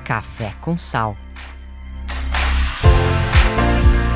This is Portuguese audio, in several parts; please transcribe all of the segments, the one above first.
Café com Sal.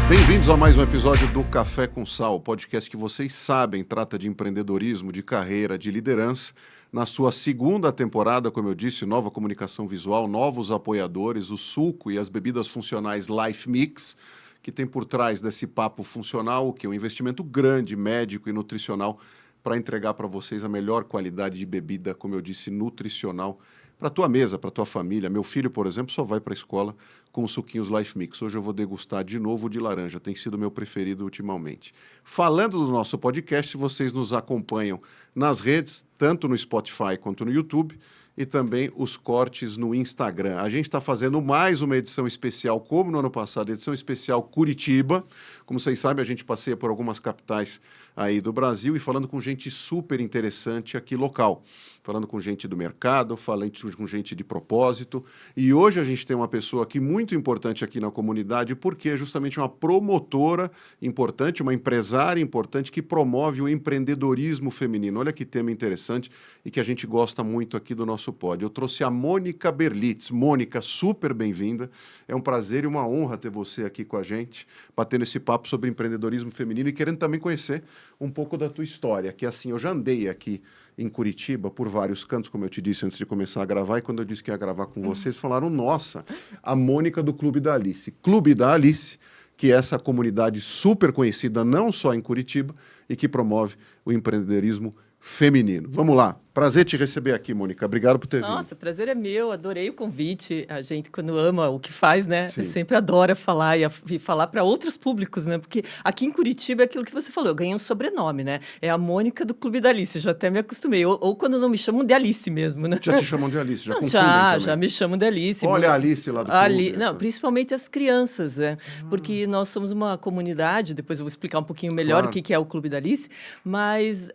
Bem-vindos a mais um episódio do Café com Sal, podcast que vocês sabem trata de empreendedorismo, de carreira, de liderança. Na sua segunda temporada, como eu disse, nova comunicação visual, novos apoiadores, o suco e as bebidas funcionais Life Mix, que tem por trás desse papo funcional, que é um investimento grande, médico e nutricional, para entregar para vocês a melhor qualidade de bebida, como eu disse, nutricional, para a tua mesa, para a tua família. Meu filho, por exemplo, só vai para a escola com os suquinhos Life Mix. Hoje eu vou degustar de novo o de laranja, tem sido meu preferido ultimamente. Falando do nosso podcast, vocês nos acompanham nas redes, tanto no Spotify quanto no YouTube, e também os cortes no Instagram. A gente está fazendo mais uma edição especial, como no ano passado, edição especial Curitiba. Como vocês sabem, a gente passeia por algumas capitais aí do Brasil e falando com gente super interessante aqui local. Falando com gente do mercado, falando com gente de propósito. E hoje a gente tem uma pessoa aqui muito importante aqui na comunidade, porque é justamente uma promotora importante, uma empresária importante que promove o empreendedorismo feminino. Olha que tema interessante e que a gente gosta muito aqui do nosso pod. Eu trouxe a Mônica Berlitz. Mônica, super bem-vinda. É um prazer e uma honra ter você aqui com a gente, batendo esse papo sobre empreendedorismo feminino e querendo também conhecer um pouco da tua história, que assim, eu já andei aqui em Curitiba por vários cantos, como eu te disse antes de começar a gravar, e quando eu disse que ia gravar com vocês, falaram, nossa, a Mônica do Clube da Alice. Clube da Alice, que é essa comunidade super conhecida não só em Curitiba e que promove o empreendedorismo feminino. Vamos lá. Prazer te receber aqui, Mônica. Obrigado por ter vindo. Nossa, o prazer é meu. Adorei o convite. A gente, quando ama o que faz, né? Sim. Sempre adora falar e falar para outros públicos, né? Porque aqui em Curitiba é aquilo que você falou. Eu ganhei um sobrenome, né? É a Mônica do Clube da Alice. Já até me acostumei. Ou quando não me chamam de Alice mesmo, né? Já te chamam de Alice? Já não, confundem também. já me chamam de Alice. Olha a Alice lá do clube. Não, principalmente as crianças, né? Porque nós somos uma comunidade, depois eu vou explicar um pouquinho melhor o que é o Clube da Alice, mas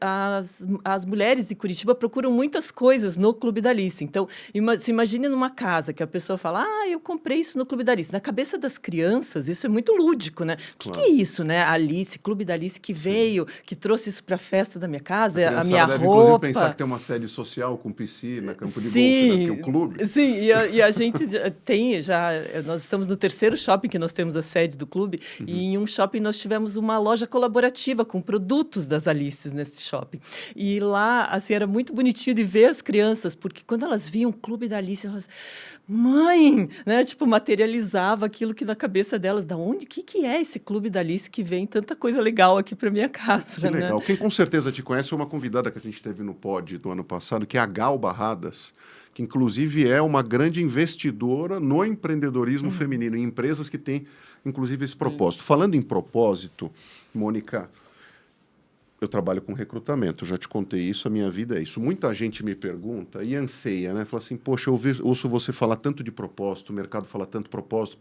as mulheres de Curitiba procuram muitas coisas no Clube da Alice. Então, se imagine numa casa que a pessoa fala, eu comprei isso no Clube da Alice. Na cabeça das crianças, isso é muito lúdico, né? O que é isso, né? Alice, Clube da Alice que veio, que trouxe isso para a festa da minha casa, a minha deve, roupa. Inclusive, pensar que tem uma sede social com piscina, campo de golfe, né? Porque o clube... Sim, e a gente nós estamos no terceiro shopping que nós temos a sede do clube, e em um shopping nós tivemos uma loja colaborativa com produtos das Alices nesse shopping. E lá, assim, era muito bonitinho de ver as crianças, porque quando elas viam o Clube da Alice, elas, mãe, né? Tipo, materializava aquilo que na cabeça delas, da onde, que é esse Clube da Alice que vem tanta coisa legal aqui para minha casa, Que legal. né? Quem com certeza te conhece é uma convidada que a gente teve no pod do ano passado, que é a Gal Barradas, que inclusive é uma grande investidora no empreendedorismo feminino, em empresas que têm, inclusive, esse propósito. Falando em propósito, Mônica, eu trabalho com recrutamento, já te contei isso, a minha vida é isso. Muita gente me pergunta e anseia, né? Fala assim, poxa, eu ouço você falar tanto de propósito, o mercado fala tanto propósito.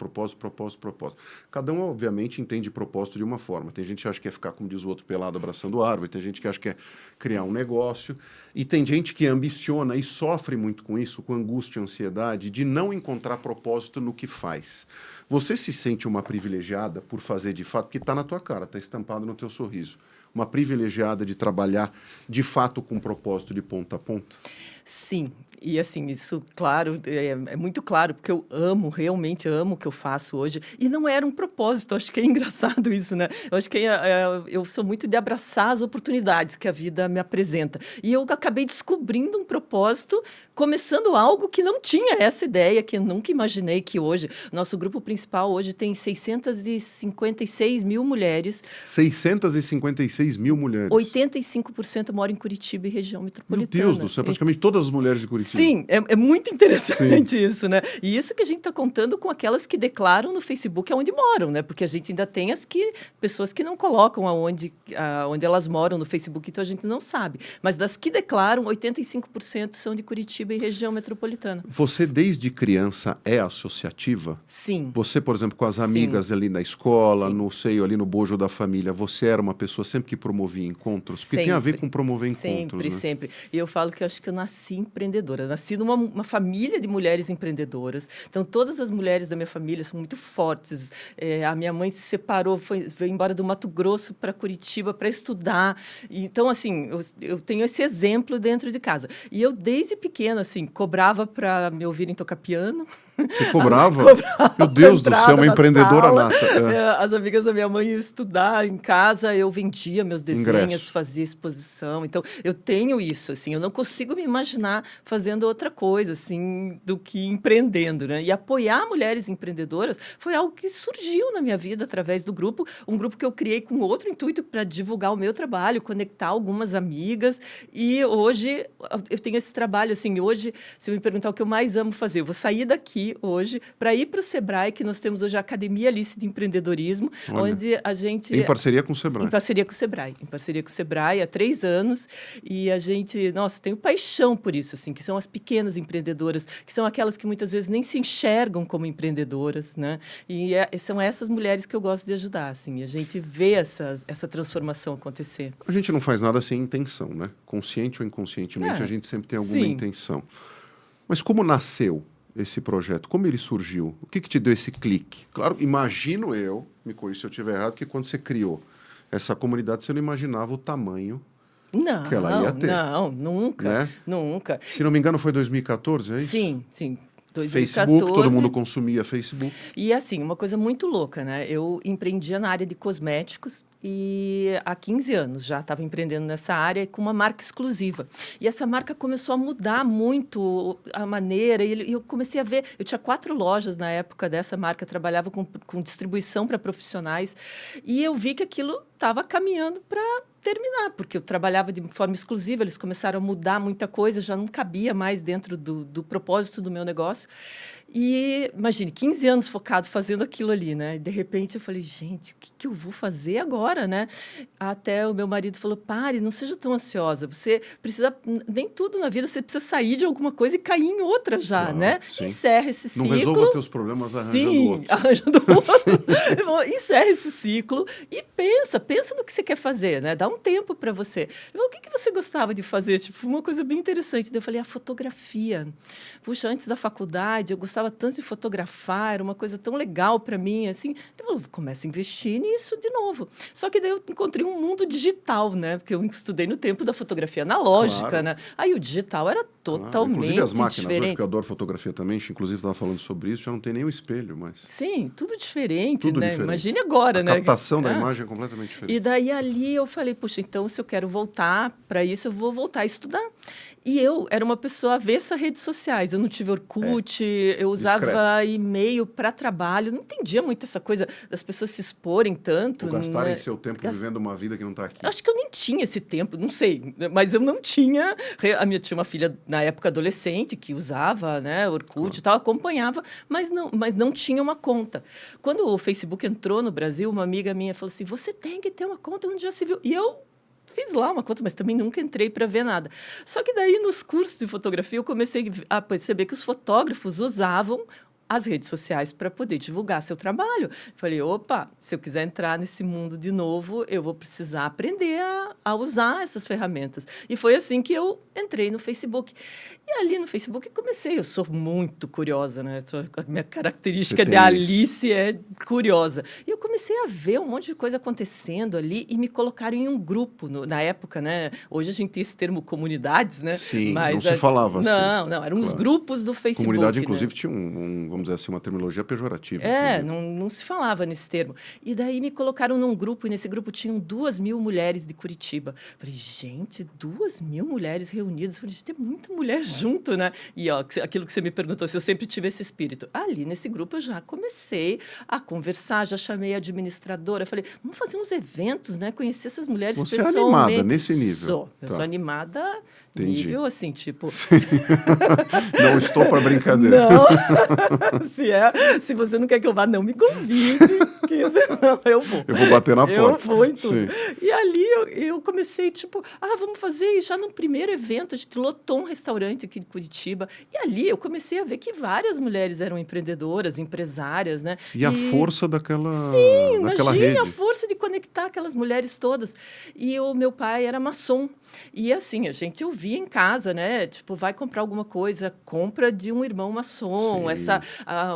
Cada um, obviamente, entende propósito de uma forma. Tem gente que acha que quer ficar, como diz o outro, pelado abraçando árvore, tem gente que acha que quer criar um negócio, e tem gente que ambiciona e sofre muito com isso, com angústia e ansiedade, de não encontrar propósito no que faz. Você se sente uma privilegiada por fazer de fato, porque está na tua cara, está estampado no teu sorriso, uma privilegiada de trabalhar de fato com propósito de ponta a ponta? Sim, e assim, isso, claro, é muito claro, porque eu realmente amo o que eu faço hoje, e não era um propósito, acho que é engraçado isso, né? Eu acho que eu sou muito de abraçar as oportunidades que a vida me apresenta, e eu acabei descobrindo um propósito, começando algo que não tinha essa ideia, que eu nunca imaginei que hoje, nosso grupo principal hoje tem 656 mil mulheres. 656 mil mulheres. 85% moram em Curitiba e região metropolitana. Meu Deus do céu, praticamente todas as mulheres de Curitiba. Sim, é muito interessante isso, né? E isso que a gente está contando com aquelas que declaram no Facebook aonde moram, né? Porque a gente ainda tem pessoas que não colocam aonde elas moram no Facebook, então a gente não sabe. Mas das que declaram, 85% são de Curitiba e região metropolitana. Você, desde criança, é associativa? Sim. Você, por exemplo, com as amigas ali na escola, no seio ali no bojo da família, você era uma pessoa sempre que promovia encontros? Porque tem a ver com promover encontros, né? Sempre. E eu falo que eu acho que eu nasci nasci empreendedora. Nasci numa uma família de mulheres empreendedoras. Então, todas as mulheres da minha família são muito fortes. A minha mãe se separou, veio embora do Mato Grosso para Curitiba para estudar. Então, assim, eu tenho esse exemplo dentro de casa. E eu, desde pequena, assim, cobrava para me ouvirem tocar piano. Você cobrava? Meu Deus do céu, uma empreendedora sala. nata. As amigas da minha mãe iam estudar em casa, eu vendia meus desenhos, Ingresso. fazia exposição. Então, eu tenho isso, assim, eu não consigo me imaginar fazendo outra coisa, assim, do que empreendendo, né? E apoiar mulheres empreendedoras foi algo que surgiu na minha vida através do grupo, um grupo que eu criei com outro intuito para divulgar o meu trabalho, conectar algumas amigas. E hoje eu tenho esse trabalho, assim, hoje, se eu me perguntar o que eu mais amo fazer, eu vou sair daqui hoje para ir para o Sebrae, que nós temos hoje a Academia Alice de Empreendedorismo, Olha, onde a gente... em parceria com o Sebrae. Em parceria com o Sebrae. Em parceria com o Sebrae há 3 anos. E a gente, nossa, tenho paixão por isso, assim, que são as pequenas empreendedoras, que são aquelas que muitas vezes nem se enxergam como empreendedoras, né? E são essas mulheres que eu gosto de ajudar, assim. A gente vê essa transformação acontecer. A gente não faz nada sem intenção, né? Consciente ou inconscientemente, a gente sempre tem alguma intenção. Mas como nasceu esse projeto? Como ele surgiu? O que te deu esse clique? Claro, imagino eu, me corrija se eu estiver errado, que quando você criou essa comunidade, você não imaginava o tamanho que ela ia ter. Não, nunca, né? Nunca. Se não me engano, foi 2014, é isso? Sim. 2014. Facebook, todo mundo consumia Facebook. E assim, uma coisa muito louca, né? Eu empreendia na área de cosméticos e há 15 anos já estava empreendendo nessa área com uma marca exclusiva. E essa marca começou a mudar muito a maneira, e eu comecei a ver... Eu tinha 4 lojas na época dessa marca, trabalhava com distribuição para profissionais, e eu vi que aquilo estava caminhando para terminar, porque eu trabalhava de forma exclusiva, eles começaram a mudar muita coisa, já não cabia mais dentro do propósito do meu negócio. E, imagine, 15 anos focado fazendo aquilo ali, né? E, de repente, eu falei, gente, o que eu vou fazer agora, né? Até o meu marido falou, pare, não seja tão ansiosa. Você precisa, nem tudo na vida, você precisa sair de alguma coisa e cair em outra já, claro, né? Sim. Encerra esse ciclo. Não resolva teus problemas arranjando outro. Arranjando outro. Encerra esse ciclo e pensa no que você quer fazer, né? Dá um tempo para você. Eu falei, o que você gostava de fazer? Tipo, uma coisa bem interessante. Daí eu falei, a fotografia. Puxa, antes da faculdade, eu gostava tanto de fotografar, era uma coisa tão legal para mim, assim. Ele falou, começa a investir nisso de novo. Só que daí eu encontrei um mundo digital, né? Porque eu estudei no tempo da fotografia analógica, claro. né? Aí o digital era totalmente inclusive as máquinas, diferente. hoje que eu adoro fotografia também, inclusive estava falando sobre isso, já não tem nem o espelho mais. Sim, tudo diferente, tudo né? Diferente. Imagine agora, né? A captação da imagem é completamente diferente. E daí ali eu falei, puxa, então se eu quero voltar para isso, eu vou voltar a estudar. E eu era uma pessoa avessa a redes sociais. Eu não tive Orkut, eu usava e-mail para trabalho. Não entendia muito essa coisa das pessoas se exporem tanto. Ou gastarem seu tempo vivendo uma vida que não está aqui. Acho que eu nem tinha esse tempo, não sei. Mas eu não tinha. Tinha uma filha, na época, adolescente, que usava, né, Orkut e tal, acompanhava, mas não tinha uma conta. Quando o Facebook entrou no Brasil, uma amiga minha falou assim, você tem que ter uma conta onde já se viu. E eu fiz lá uma conta, mas também nunca entrei para ver nada. Só que daí, nos cursos de fotografia, eu comecei a perceber que os fotógrafos usavam as redes sociais para poder divulgar seu trabalho. Falei, opa, se eu quiser entrar nesse mundo de novo, eu vou precisar aprender a usar essas ferramentas. E foi assim que eu entrei no Facebook. E ali no Facebook comecei. Eu sou muito curiosa, né? A minha característica de Alice é curiosa. E eu comecei a ver um monte de coisa acontecendo ali e me colocaram em um grupo na época, né? Hoje a gente tem esse termo comunidades, né? Sim, mas não se falava assim. Não, eram os grupos do Facebook. Comunidade, inclusive, né? tinha vamos dizer assim, uma terminologia pejorativa. Não se falava nesse termo. E daí me colocaram num grupo, e nesse grupo tinham 2.000 mulheres de Curitiba. Falei, gente, 2.000 mulheres reunidas. Falei, gente, tem muita mulher junto, né? E ó, aquilo que você me perguntou, se eu sempre tive esse espírito. Ali, nesse grupo, eu já comecei a conversar, já chamei a administradora. Falei, vamos fazer uns eventos, né? Conhecer essas mulheres pessoalmente. Você é animada nesse nível? Eu sou animada, nível assim, tipo... Não estou para brincadeira. Não. Se você não quer que eu vá, não me convide, que senão eu vou. Eu vou bater na porta. Eu vou em tudo. Sim. E ali eu comecei, tipo, vamos fazer. E já no primeiro evento, a gente lotou um restaurante aqui de Curitiba. E ali eu comecei a ver que várias mulheres eram empreendedoras, empresárias, né? E a força daquela, Sim, daquela imagine rede. a força de conectar aquelas mulheres todas. E o meu pai era maçom. E assim, a gente ouvia em casa, né? Tipo, vai comprar alguma coisa, compra de um irmão maçom. Sim.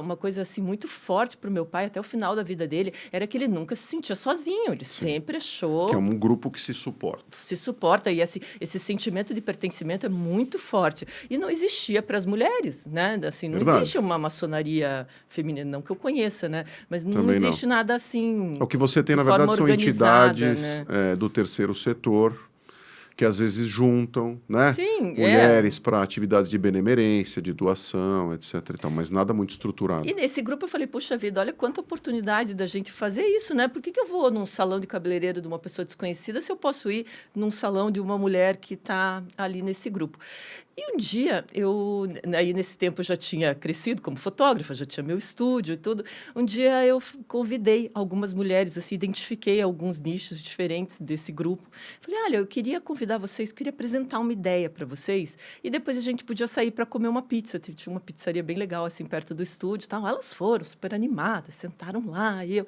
Uma coisa assim muito forte para o meu pai, até o final da vida dele, era que ele nunca se sentia sozinho. Ele sempre achou... Que é um grupo que se suporta. Se suporta. E esse sentimento de pertencimento é muito forte. E não existia para as mulheres, né? Assim, não Verdade. existe uma maçonaria feminina, não que eu conheça, né? Mas não Também não. existe nada assim... O que você tem, de na verdade, forma são organizada, entidades né? do terceiro setor que às vezes juntam, né? Sim, mulheres para atividades de benemerência, de doação, etc. E tal, mas nada muito estruturado. E nesse grupo eu falei, puxa vida, olha quanta oportunidade da gente fazer isso, né? Por que eu vou num salão de cabeleireiro de uma pessoa desconhecida se eu posso ir num salão de uma mulher que está ali nesse grupo? E um dia, aí nesse tempo eu já tinha crescido como fotógrafa, já tinha meu estúdio e tudo. Um dia eu convidei algumas mulheres, assim, identifiquei alguns nichos diferentes desse grupo. Falei, olha, eu queria convidar vocês, queria apresentar uma ideia para vocês e depois a gente podia sair para comer uma pizza. Tinha uma pizzaria bem legal, assim, perto do estúdio e tal. Elas foram super animadas, sentaram lá e eu...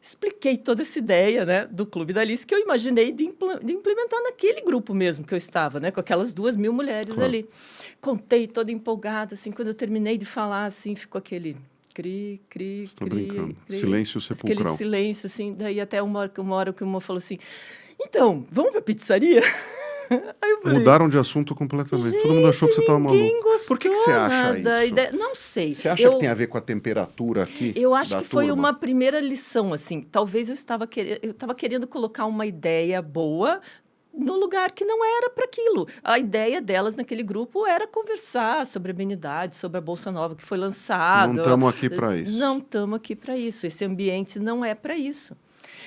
expliquei toda essa ideia, né, do Clube da Alice que eu imaginei de implementar naquele grupo mesmo que eu estava, né, com aquelas 2.000 mulheres Claro. ali. Contei toda empolgada, assim, quando eu terminei de falar, assim, ficou aquele cri, cri, Estou cri, brincando. cri. Silêncio sepulcral. Aquele silêncio, assim, daí até uma hora que uma falou assim, então, vamos para a pizzaria? Aí eu falei, Mudaram de assunto completamente. Todo mundo achou que você estava maluco. gostou Por que você acha da isso? ideia. Não sei. Você acha que tem a ver com a temperatura aqui? Eu acho da que foi turma? uma primeira lição, assim. Talvez eu estava querendo colocar uma ideia boa no lugar que não era para aquilo. A ideia delas naquele grupo era conversar sobre amenidade, sobre a Bolsa Nova que foi lançada. Não estamos aqui para isso. Não estamos aqui para isso. Esse ambiente não é para isso.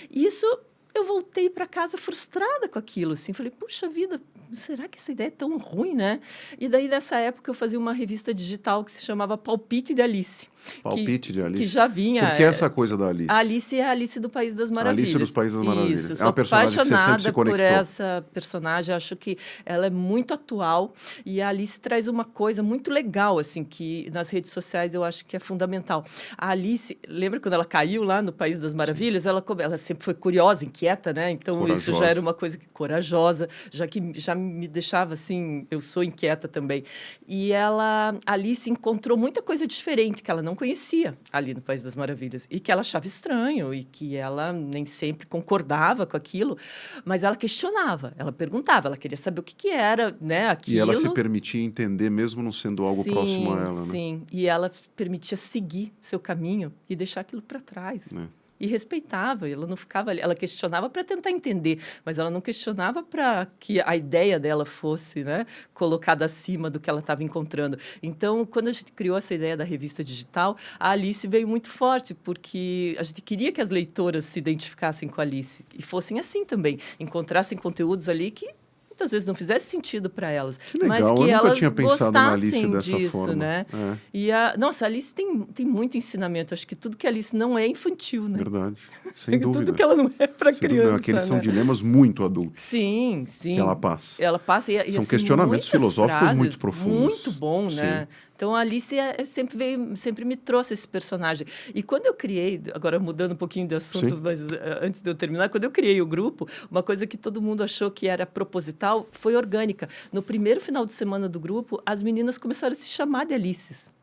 Isso eu voltei para casa frustrada com aquilo, assim. Falei, puxa vida, será que essa ideia é tão ruim, né? E daí, nessa época, eu fazia uma revista digital que se chamava Palpite de Alice. Palpite de Alice. Que já vinha... Por que essa coisa da Alice? A Alice é a Alice do País das Maravilhas. Alice dos Países das Maravilhas. Isso, É sou uma personagem que você sempre se apaixonada conectou. por essa personagem. Acho que ela é muito atual. E a Alice traz uma coisa muito legal, assim, que nas redes sociais eu acho que é fundamental. A Alice, lembra quando ela caiu lá no País das Maravilhas? Ela sempre foi curiosa, inquieta, né? Então, Corajosa. isso já era uma coisa corajosa, já me deixava, assim, eu sou inquieta também. E a Alice encontrou muita coisa diferente que ela não conhecia ali no País das Maravilhas e que ela achava estranho e que ela nem sempre concordava com aquilo, mas ela questionava, ela perguntava, ela queria saber o que era, né, aquilo. E ela se permitia entender mesmo não sendo algo próximo a ela, né? Sim, e ela permitia seguir seu caminho e deixar aquilo para trás. É. E respeitava, ela não ficava ali, ela questionava para tentar entender, mas ela não questionava para que a ideia dela fosse, né, colocada acima do que ela estava encontrando. Então, quando a gente criou essa ideia da revista digital, a Alice veio muito forte, porque a gente queria que as leitoras se identificassem com a Alice e fossem assim também, encontrassem conteúdos ali que muitas vezes não fizesse sentido para elas, Que legal, mas que eu nunca elas tinha pensado na gostassem Alice dessa disso, forma. né? É. E nossa, a Alice tem muito ensinamento. Acho que tudo que a Alice não é infantil, né? Verdade, sem dúvida. Tudo que ela não é para Sem dúvida. criança, Aqueles são né? dilemas muito adultos Sim, sim. que ela passa. Ela passa e São assim, questionamentos muitas filosóficos frases, muito profundos. muito bom, né? Então, a Alice sempre me trouxe esse personagem. E quando eu criei, agora mudando um pouquinho de assunto, Sim. mas antes de eu terminar, quando eu criei o grupo, uma coisa que todo mundo achou que era proposital foi orgânica. No primeiro final de semana do grupo, as meninas começaram a se chamar de Alices.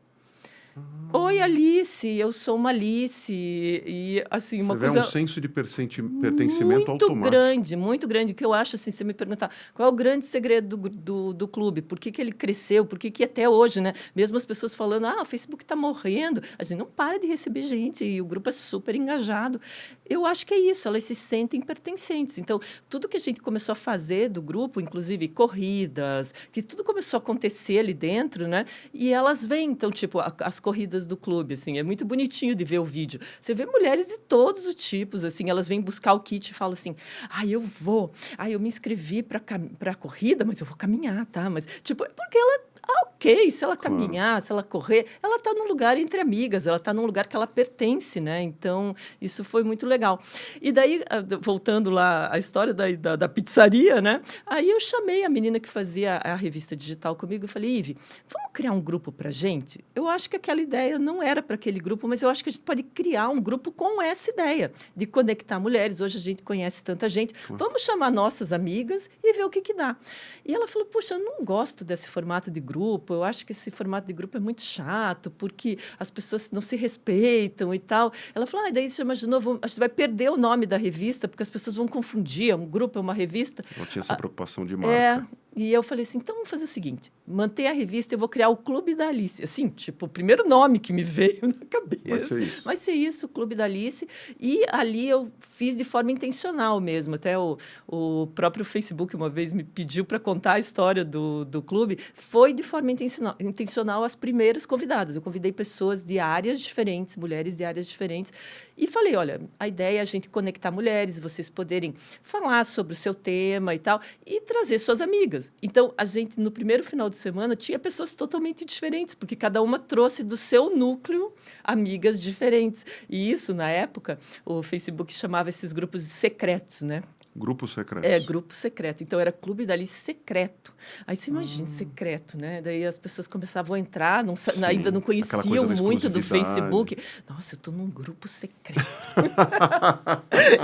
Oi, Alice, eu sou uma Alice. E, assim, uma Você vê coisa... um senso de pertencimento automático. muito grande, que eu acho, assim, se me perguntar qual é o grande segredo do clube, por que ele cresceu, por que até hoje, né, mesmo as pessoas falando, o Facebook está morrendo, a gente não para de receber gente e o grupo é super engajado. Eu acho que é isso, elas se sentem pertencentes. Então, tudo que a gente começou a fazer do grupo, inclusive corridas, que tudo começou a acontecer ali dentro, né, e elas vêm, então, tipo, as corridas do clube, assim, é muito bonitinho de ver o vídeo. Você vê mulheres de todos os tipos, assim, elas vêm buscar o kit e falam assim, eu vou, eu me inscrevi para a corrida, mas eu vou caminhar, tá? Mas, tipo, porque ela ok, se ela caminhar, se ela correr, ela está num lugar entre amigas, ela está num lugar que ela pertence, né? Então, isso foi muito legal. E daí, voltando lá à história da pizzaria, né? Aí eu chamei a menina que fazia a revista digital comigo e falei, Ive, vamos criar um grupo para gente? Eu acho que aquela ideia não era para aquele grupo, mas eu acho que a gente pode criar um grupo com essa ideia de conectar mulheres. Hoje a gente conhece tanta gente. Vamos chamar nossas amigas e ver o que dá. E ela falou, puxa, eu não gosto desse formato de grupo, eu acho que esse formato de grupo é muito chato, porque as pessoas não se respeitam e tal. Ela falou, daí você imaginou, a gente vai perder o nome da revista, porque as pessoas vão confundir, é um grupo, é uma revista. Não tinha essa preocupação de marca. E eu falei assim, então vamos fazer o seguinte, manter a revista, eu vou criar o Clube da Alice. Assim, tipo, o primeiro nome que me veio na cabeça. Vai ser isso, o Clube da Alice. E ali eu fiz de forma intencional mesmo. Até o próprio Facebook uma vez me pediu para contar a história do clube. Foi de forma intencional as primeiras convidadas. Eu convidei pessoas de áreas diferentes, mulheres de áreas diferentes. E falei, olha, a ideia é a gente conectar mulheres, vocês poderem falar sobre o seu tema e tal, e trazer suas amigas. Então, a gente, no primeiro final de semana, tinha pessoas totalmente diferentes, porque cada uma trouxe do seu núcleo amigas diferentes. E isso, na época, o Facebook chamava esses grupos de secretos, né? Grupo secreto. Grupo secreto. Então, era Clube da Alice secreto. Aí você imagina, secreto, né? Daí as pessoas começavam a entrar, ainda não conheciam muito do Facebook. Nossa, eu estou num grupo secreto.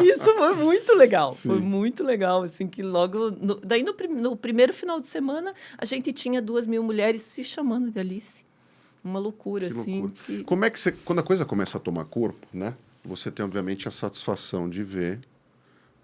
Isso foi muito legal. Sim. Foi muito legal, assim, que logo... Daí, no primeiro final de semana, a gente tinha 2.000 mulheres se chamando de Alice. Uma loucura, assim. Loucura. Como é que você... Quando a coisa começa a tomar corpo, né? Você tem, obviamente, a satisfação de ver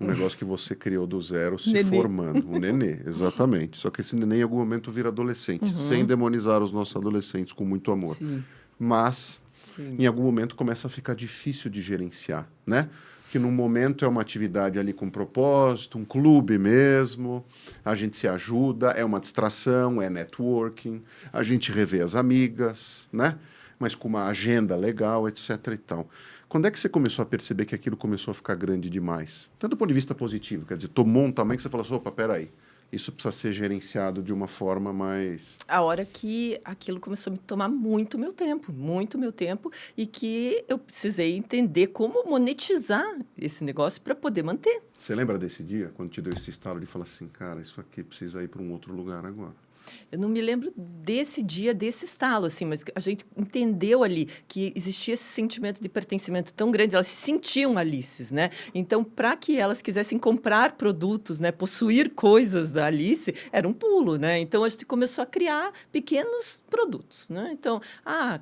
um negócio que você criou do zero se formando. O nenê, exatamente. Só que esse nenê em algum momento vira adolescente, sem demonizar os nossos adolescentes com muito amor. Sim. Mas, em algum momento, começa a ficar difícil de gerenciar, né? Que num momento é uma atividade ali com propósito, um clube mesmo, a gente se ajuda, é uma distração, é networking, a gente revê as amigas, né? Mas com uma agenda legal, etc. e tal. Quando é que você começou a perceber que aquilo começou a ficar grande demais? Tanto do ponto de vista positivo, quer dizer, tomou um tamanho que você falou assim, opa, peraí, isso precisa ser gerenciado de uma forma mais... A hora que aquilo começou a me tomar muito meu tempo, e que eu precisei entender como monetizar esse negócio para poder manter. Você lembra desse dia, quando te deu esse estalo de falar assim, cara, isso aqui precisa ir para um outro lugar agora? Eu não me lembro desse dia, desse estalo, assim, mas a gente entendeu ali que existia esse sentimento de pertencimento tão grande, elas se sentiam Alices, né? Então, para que elas quisessem comprar produtos, né, possuir coisas da Alice, era um pulo, né? Então, a gente começou a criar pequenos produtos, né? Então,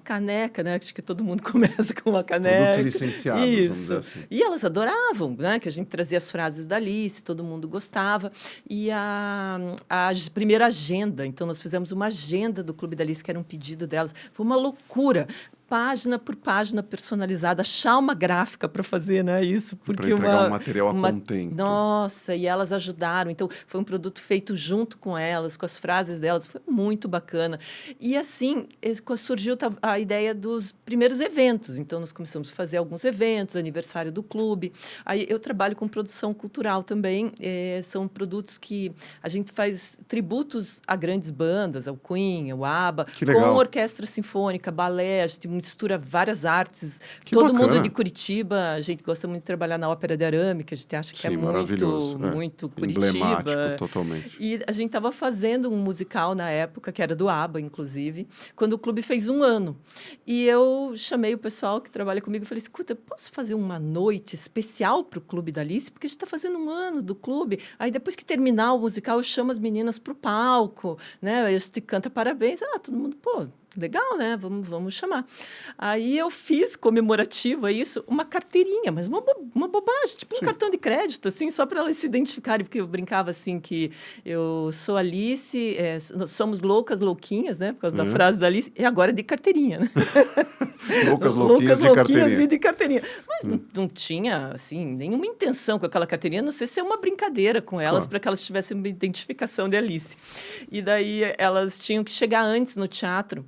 caneca, né? Acho que todo mundo começa com uma caneca. Produtos licenciados, isso. Vamos dizer assim. E elas adoravam, né? Que a gente trazia as frases da Alice, todo mundo gostava. E a primeira agenda, então, nós fizemos uma agenda do Clube da Alice, que era um pedido delas. Foi uma loucura. Página por página personalizada, achar uma gráfica para fazer, né? Isso, porque para entregar um material a contento. Nossa, e elas ajudaram. Então, foi um produto feito junto com elas, com as frases delas. Foi muito bacana. E, assim, surgiu a ideia dos primeiros eventos. Então, nós começamos a fazer alguns eventos, aniversário do clube. Aí, eu trabalho com produção cultural também. São produtos que a gente faz tributos a grandes bandas, ao Queen, ao ABBA, com orquestra sinfônica, balé, a gente mistura várias artes. Todo mundo de Curitiba, a gente gosta muito de trabalhar na Ópera de Arame, que a gente acha que é muito Curitiba. Emblemático, totalmente. E a gente estava fazendo um musical na época, que era do ABBA, inclusive, quando o clube fez 1 ano. E eu chamei o pessoal que trabalha comigo e falei, escuta, posso fazer uma noite especial para o Clube da Alice? Porque a gente está fazendo 1 ano do clube. Aí, depois que terminar o musical, eu chamo as meninas para o palco, né? A gente canta parabéns. Todo mundo, legal, né? Vamos chamar. Aí eu fiz comemorativa isso, uma carteirinha, mas uma bobagem, tipo um cartão de crédito, assim, só para elas se identificarem, porque eu brincava assim que eu sou Alice, nós somos louquinhas, né? Por causa da frase da Alice, e agora de carteirinha, né? louquinhas de carteirinha. Mas não tinha, assim, nenhuma intenção com aquela carteirinha, não sei se é uma brincadeira com elas, para que elas tivessem uma identificação de Alice. E daí elas tinham que chegar antes no teatro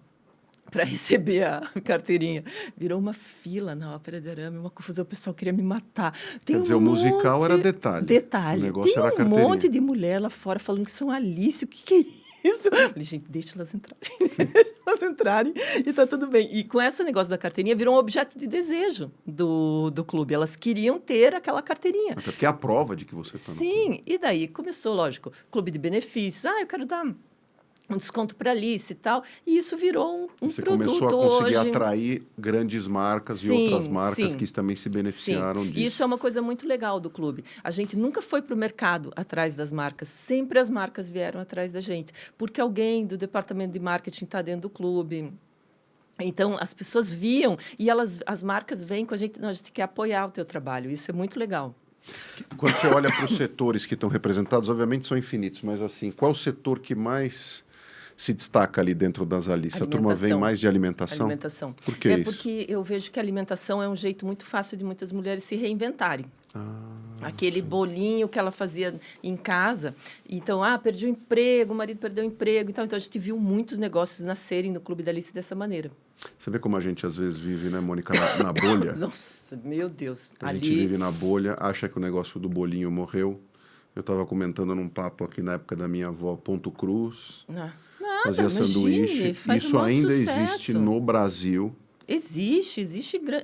para receber a carteirinha. Virou uma fila na Ópera de Arame, uma confusão, o pessoal queria me matar. Quer dizer, o musical era detalhe. Detalhe. O negócio tem era a carteirinha. Monte de mulher lá fora falando que são Alice, o que é isso? isso. Eu falei, gente, deixa elas entrarem, deixa elas entrarem e tá tudo bem. E com esse negócio da carteirinha, virou um objeto de desejo do clube. Elas queriam ter aquela carteirinha. Até porque é a prova de que você está no clube. Sim, e daí começou, lógico, clube de benefícios. Eu quero dar um desconto para Alice e tal. E isso virou um Você produto começou a conseguir hoje. atrair grandes marcas e Sim, outras marcas sim. que também se beneficiaram Sim. disso. Isso é uma coisa muito legal do clube. A gente nunca foi para o mercado atrás das marcas. Sempre as marcas vieram atrás da gente. Porque alguém do departamento de marketing está dentro do clube. Então, as pessoas viam e as marcas vêm com a gente. Não, a gente quer apoiar o teu trabalho. Isso é muito legal. Quando você olha para os setores que estão representados, obviamente são infinitos, mas assim, qual o setor que mais se destaca ali dentro das Alice? A turma vem mais de alimentação? Alimentação. Por que isso? Porque eu vejo que a alimentação é um jeito muito fácil de muitas mulheres se reinventarem. Aquele bolinho que ela fazia em casa. Então, perdi o emprego, o marido perdeu o emprego. Então a gente viu muitos negócios nascerem no Clube da Alice dessa maneira. Você vê como a gente às vezes vive, né, Mônica, na bolha? Nossa, meu Deus. A gente vive na bolha, acha que o negócio do bolinho morreu. Eu estava comentando num papo aqui na época da minha avó, Ponto Cruz. Fazia sanduíche. Isso ainda existe no Brasil. Existe.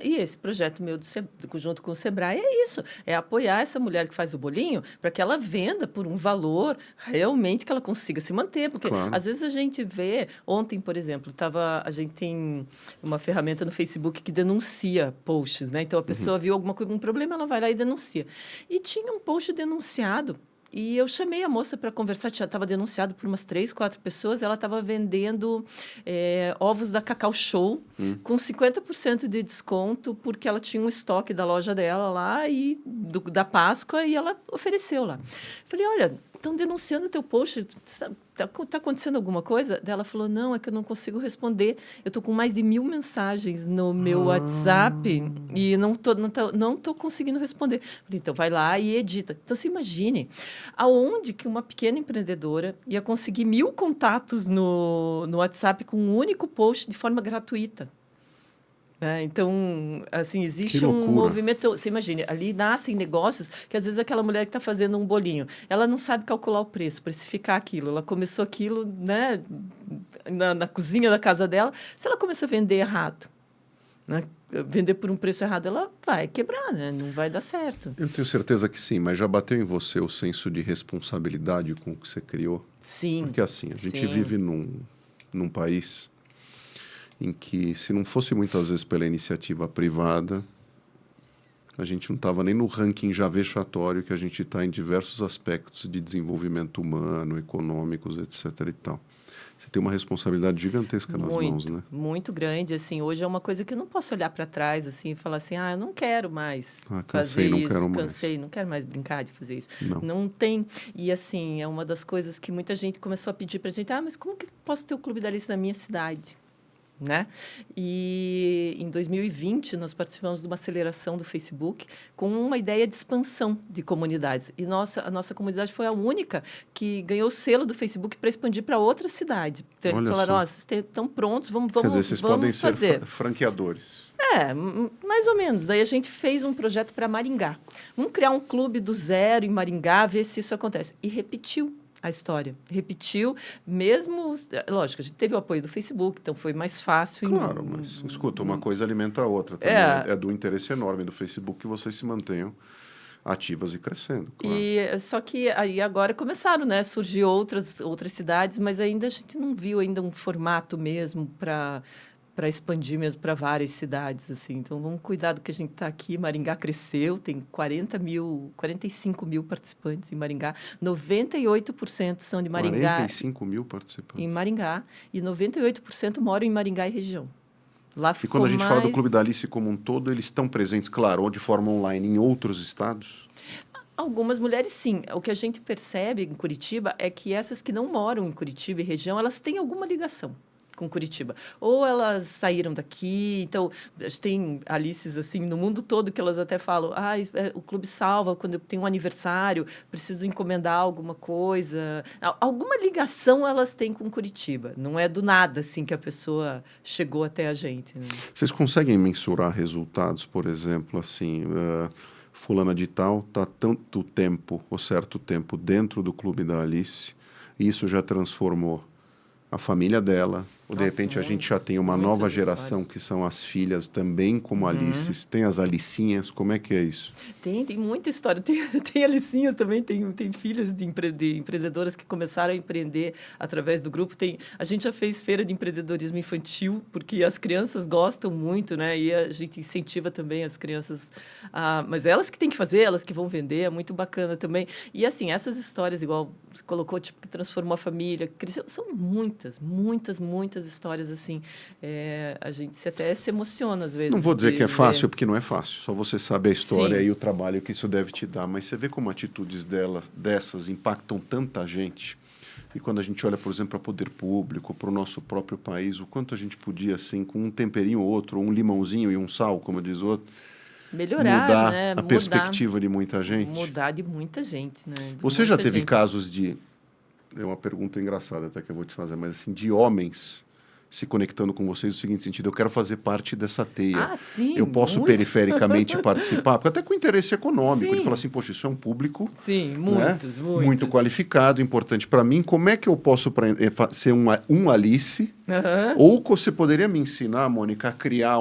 E esse projeto meu, junto com o Sebrae, é isso. É apoiar essa mulher que faz o bolinho para que ela venda por um valor realmente que ela consiga se manter. Porque, às vezes, a gente vê... Ontem, por exemplo, a gente tem uma ferramenta no Facebook que denuncia posts, né? Então, a pessoa viu um problema, ela vai lá e denuncia. E tinha um post denunciado. E eu chamei a moça para conversar, já estava denunciado por umas 3, 4 pessoas. Ela estava vendendo ovos da Cacau Show com 50% de desconto, porque ela tinha um estoque da loja dela lá, da Páscoa, e ela ofereceu lá. Falei, olha, estão denunciando o teu post, está acontecendo alguma coisa? Daí ela falou, não, é que eu não consigo responder. Eu estou com mais de 1000 mensagens no meu WhatsApp e não tô conseguindo responder. Falei, então vai lá e edita. Então, se imagine aonde que uma pequena empreendedora ia conseguir 1000 contatos no WhatsApp com um único post de forma gratuita. Então, assim, existe um movimento... Você imagina, ali nascem negócios que, às vezes, aquela mulher que está fazendo um bolinho, ela não sabe calcular o preço, precificar aquilo. Ela começou aquilo, né, na cozinha da casa dela. Se ela começa a vender errado, né, vender por um preço errado, ela vai quebrar, né? Não vai dar certo. Eu tenho certeza que sim, mas já bateu em você o senso de responsabilidade com o que você criou? Sim. Porque, assim, a gente vive num país em que, se não fosse muitas vezes pela iniciativa privada, a gente não estava nem no ranking já vexatório que a gente está em diversos aspectos de desenvolvimento humano, econômicos, etc. e tal. Você tem uma responsabilidade gigantesca nas mãos, né? Muito grande. Assim, hoje é uma coisa que eu não posso olhar para trás assim, e falar assim, eu não quero mais fazer isso. Cansei, não quero mais brincar de fazer isso. Não tem. E, assim, é uma das coisas que muita gente começou a pedir para a gente, mas como que posso ter o Clube da Alice na minha cidade? Né? E em 2020 nós participamos de uma aceleração do Facebook com uma ideia de expansão de comunidades. E a nossa comunidade foi a única que ganhou o selo do Facebook para expandir para outra cidade. Então, eles falaram, vocês estão prontos, vamos Quer dizer, vocês podem fazer. Ser franqueadores. Mais ou menos. Daí a gente fez um projeto para Maringá. Vamos criar um clube do zero em Maringá, ver se isso acontece. E repetiu a história. Repetiu, mesmo... Lógico, a gente teve o apoio do Facebook, então foi mais fácil. Claro, mas, escuta, uma coisa alimenta a outra. Também é do interesse enorme do Facebook que vocês se mantenham ativas e crescendo. Claro. Só que aí agora começaram, né? Surgir outras cidades, mas ainda a gente não viu ainda um formato mesmo para expandir mesmo para várias cidades, assim. Então, vamos cuidar do que a gente está aqui. Maringá cresceu, tem 45 mil participantes em Maringá. 98% são de Maringá. 45 mil participantes. Em Maringá. E 98% moram em Maringá e região. Lá e quando a gente fala do Clube da Alice como um todo, eles estão presentes, claro, ou de forma online em outros estados? Algumas mulheres, sim. O que a gente percebe em Curitiba é que essas que não moram em Curitiba e região, elas têm alguma ligação com Curitiba. Ou elas saíram daqui, então, tem Alices, assim, no mundo todo que elas até falam, o clube salva quando eu tenho um aniversário, preciso encomendar alguma coisa. Alguma ligação elas têm com Curitiba. Não é do nada, assim, que a pessoa chegou até a gente. Né? Vocês conseguem mensurar resultados, por exemplo, assim, fulana de tal está tanto tempo, ou certo tempo, dentro do Clube da Alice, e isso já transformou a família dela, ou de Nossa, repente a gente já tem uma muitas nova geração histórias. que são as filhas também como Alices, tem as Alicinhas, como é que é isso? Tem muita história. Tem Alicinhas também, tem filhas de empreendedoras que começaram a empreender através do grupo. A gente já fez feira de empreendedorismo infantil, porque as crianças gostam muito, né? E a gente incentiva também as crianças. Mas elas que têm que fazer, elas que vão vender, é muito bacana também. E, assim, essas histórias, igual você colocou, tipo, que transformou a família, cresceu, são muitas histórias, assim. A gente até se emociona, às vezes. Não vou dizer que é ver. fácil, porque não é fácil. Só você sabe a história Sim. e o trabalho que isso deve te dar. Mas você vê como atitudes dessas impactam tanta gente. E quando a gente olha, por exemplo, para o poder público, para o nosso próprio país, o quanto a gente podia, assim, com um temperinho ou outro, um limãozinho e um sal, como diz o outro, Melhorar, mudar né? a perspectiva de muita gente. Mudar de muita gente, né? Você já teve gente. casos de... É uma pergunta engraçada até que eu vou te fazer, mas assim, de homens se conectando com vocês no seguinte sentido: eu quero fazer parte dessa teia. Sim, eu posso muito. perifericamente participar, porque até com interesse econômico. Sim. Ele fala assim, poxa, isso é um público, Sim, né, muitos. muito qualificado, importante para mim. Como é que eu posso ser um Alice? Ou você poderia me ensinar, Mônica, a criar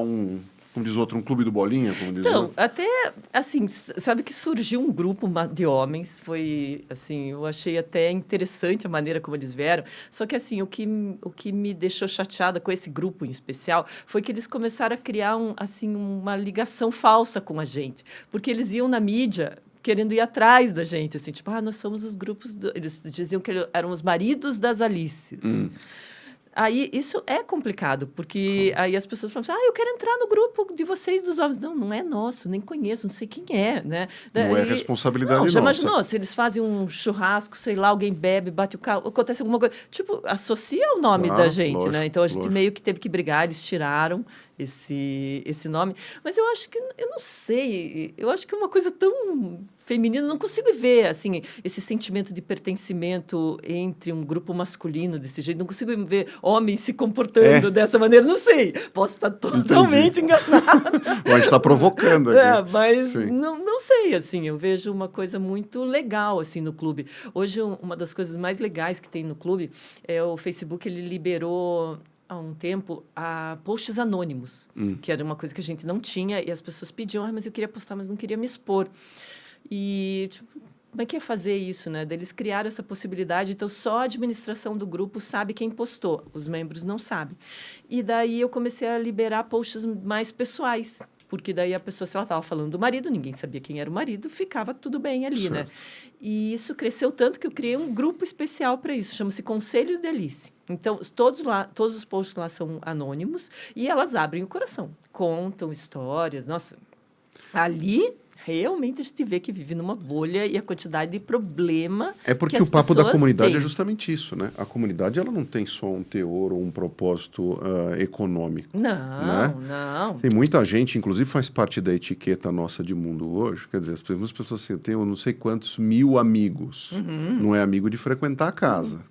como diz outro, um clube do Bolinha, como diz Então, outro? até, assim, sabe que surgiu um grupo de homens, foi, assim, eu achei até interessante a maneira como eles vieram, só que, assim, o que me deixou chateada com esse grupo em especial foi que eles começaram a criar, uma ligação falsa com a gente, porque eles iam na mídia querendo ir atrás da gente, assim, tipo, nós somos os grupos... Eles diziam que eram os maridos das Alices. Aí, isso é complicado, porque aí as pessoas falam assim, eu quero entrar no grupo de vocês, dos homens. Não é nosso, nem conheço, não sei quem é, né? Não é responsabilidade nossa. Já imaginou, se eles fazem um churrasco, sei lá, alguém bebe, bate o carro, acontece alguma coisa. Tipo, associa o nome da gente, lógico, né? Então, a gente lógico. meio que teve que brigar, eles tiraram esse nome. Mas eu acho que, eu não sei, eu acho que é uma coisa tão feminina, não consigo ver, assim, esse sentimento de pertencimento entre um grupo masculino desse jeito, não consigo ver homens se comportando dessa maneira, não sei, posso estar totalmente enganada. A gente está provocando aqui. Mas não sei, assim, eu vejo uma coisa muito legal, assim, no clube. Hoje, uma das coisas mais legais que tem no clube é o Facebook, ele liberou há um tempo posts anônimos, que era uma coisa que a gente não tinha, e as pessoas pediam, mas eu queria postar, mas não queria me expor. E, tipo, como é que é fazer isso, né? Eles criaram essa possibilidade, então só a administração do grupo sabe quem postou, os membros não sabem. E daí eu comecei a liberar posts mais pessoais, porque daí a pessoa, se ela estava falando do marido, ninguém sabia quem era o marido, ficava tudo bem ali, né? E isso cresceu tanto que eu criei um grupo especial para isso, chama-se Conselhos de Alice. Então, todos os posts lá são anônimos e elas abrem o coração, contam histórias. Nossa, ali... Realmente a gente vê que vive numa bolha e a quantidade de problema É porque que as o papo da comunidade têm. é justamente isso, né? A comunidade ela não tem só um teor ou um propósito econômico. Não. Tem muita gente, inclusive faz parte da etiqueta nossa de mundo hoje. Quer dizer, as pessoas assim, têm eu não sei quantos 1000 amigos. Não é amigo de frequentar a casa,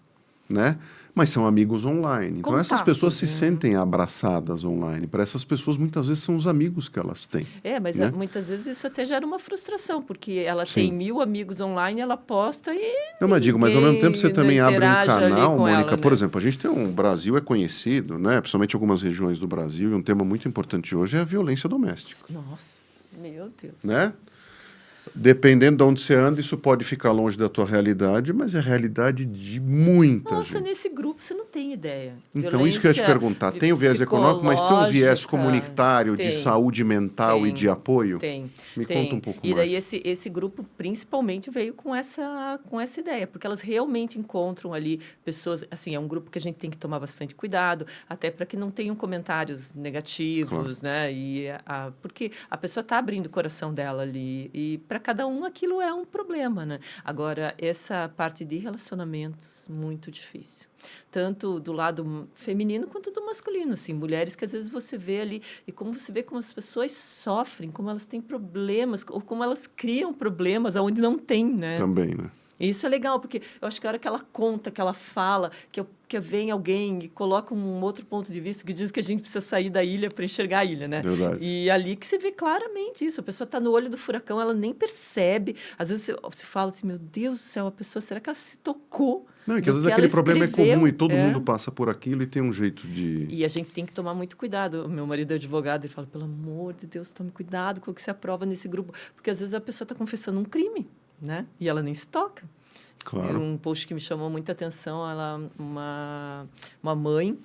né? Mas são amigos online. Então, essas pessoas se sentem abraçadas online. Para essas pessoas, muitas vezes, são os amigos que elas têm. Mas né? muitas vezes isso até gera uma frustração, porque ela tem 1000 amigos online, ela posta e não, mas digo, mas ao mesmo tempo você também abre um canal, Mônica. Ela, Por exemplo, a gente tem o Brasil é conhecido, né? Principalmente em algumas regiões do Brasil, e um tema muito importante hoje é a violência doméstica. Nossa, meu Deus. Né? Dependendo de onde você anda, isso pode ficar longe da tua realidade, mas é a realidade de muita gente. Nossa, nesse grupo você não tem ideia. Então, isso que eu ia te perguntar. Tem o viés econômico, mas tem um viés comunitário, de saúde mental e de apoio? Tem. Me conta um pouco mais. E daí esse grupo principalmente veio com essa ideia, porque elas realmente encontram ali pessoas, assim, é um grupo que a gente tem que tomar bastante cuidado, até para que não tenham comentários negativos, né? Porque a pessoa está abrindo o coração dela ali, e para cada um aquilo é um problema, né? Agora, essa parte de relacionamentos, muito difícil. Tanto do lado feminino quanto do masculino, assim, mulheres que às vezes você vê ali, e como você vê como as pessoas sofrem, como elas têm problemas, ou como elas criam problemas onde não tem, né? Também, né? E isso é legal, porque eu acho que a hora que ela conta, que ela fala, que vem alguém e coloca um outro ponto de vista, que diz que a gente precisa sair da ilha para enxergar a ilha, né? Verdade. E ali que você vê claramente isso. A pessoa está no olho do furacão, ela nem percebe. Às vezes você fala assim, meu Deus do céu, a pessoa, será que ela se tocou? Não, e que às do vezes que aquele ela problema é escreveu. comum e todo mundo passa por aquilo e tem um jeito de... E a gente tem que tomar muito cuidado. O meu marido é advogado, ele fala, pelo amor de Deus, tome cuidado com o que se aprova nesse grupo. Porque às vezes a pessoa está confessando um crime, né? E ela nem se toca. Claro. Um post que me chamou muita atenção, uma mãe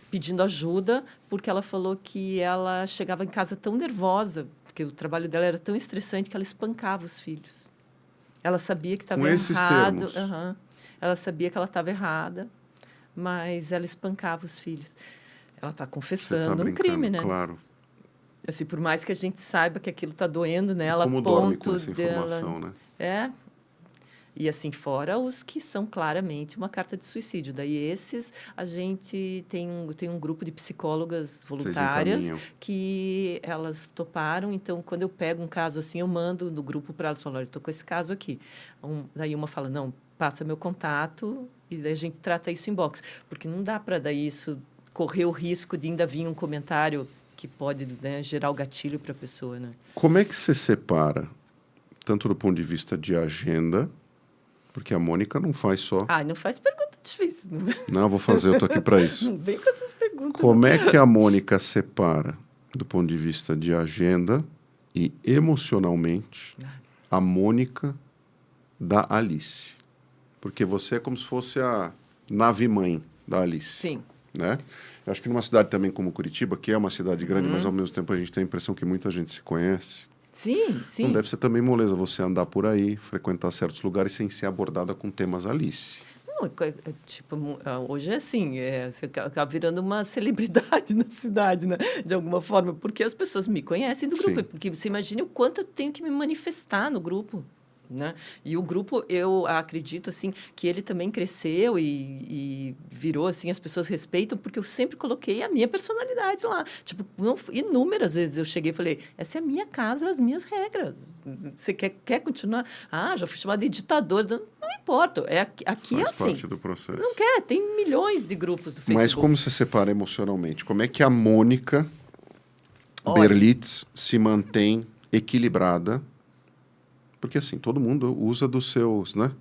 pedindo ajuda, porque ela falou que ela chegava em casa tão nervosa, porque o trabalho dela era tão estressante que ela espancava os filhos. Ela sabia que estava Com esses errado. termos. Ela sabia que ela estava errada, mas ela espancava os filhos. Ela está Você confessando tá um crime, né? claro. Assim, por mais que a gente saiba que aquilo está doendo nela, Como a dorme com ponto essa dela... informação, né? É. E assim, fora os que são claramente uma carta de suicídio. Daí esses, a gente tem um grupo de psicólogas voluntárias encaminham. que elas toparam. Então, quando eu pego um caso assim, eu mando no grupo para elas, falo, olha, estou com esse caso aqui. Daí uma fala, não, passa meu contato e daí a gente trata isso em box. Porque não dá para daí isso correr o risco de ainda vir um comentário que pode, né, gerar o gatilho para a pessoa, né? Como é que você separa, tanto do ponto de vista de agenda, porque a Mônica não faz só... Ah, não faz pergunta difícil. Não, vou fazer, eu tô aqui para isso. Não vem com essas perguntas. Como é que a Mônica separa, do ponto de vista de agenda e emocionalmente, a Mônica da Alice? Porque você é como se fosse a nave-mãe da Alice. Sim. Né? Eu acho que numa cidade também como Curitiba, que é uma cidade grande, mas ao mesmo tempo a gente tem a impressão que muita gente se conhece. Sim, sim. Não deve ser também moleza você andar por aí, frequentar certos lugares sem ser abordada com temas Alice. Não, tipo, hoje é assim, você acaba virando uma celebridade na cidade, né? De alguma forma, porque as pessoas me conhecem do grupo. Sim. Porque você imagina o quanto eu tenho que me manifestar no grupo. Né? E o grupo, eu acredito assim que ele também cresceu e virou assim, as pessoas respeitam porque eu sempre coloquei a minha personalidade lá. Tipo, inúmeras vezes eu cheguei e falei, essa é a minha casa, as minhas regras. Você quer continuar? Ah, já fui chamada de ditador. Não importa, aqui é Faz assim. parte do processo. Não quer, tem milhões de grupos do Facebook. Mas como você separa emocionalmente? Como é que a Mônica Olha. Berlitz se mantém equilibrada? Porque assim, todo mundo usa dos seus, né?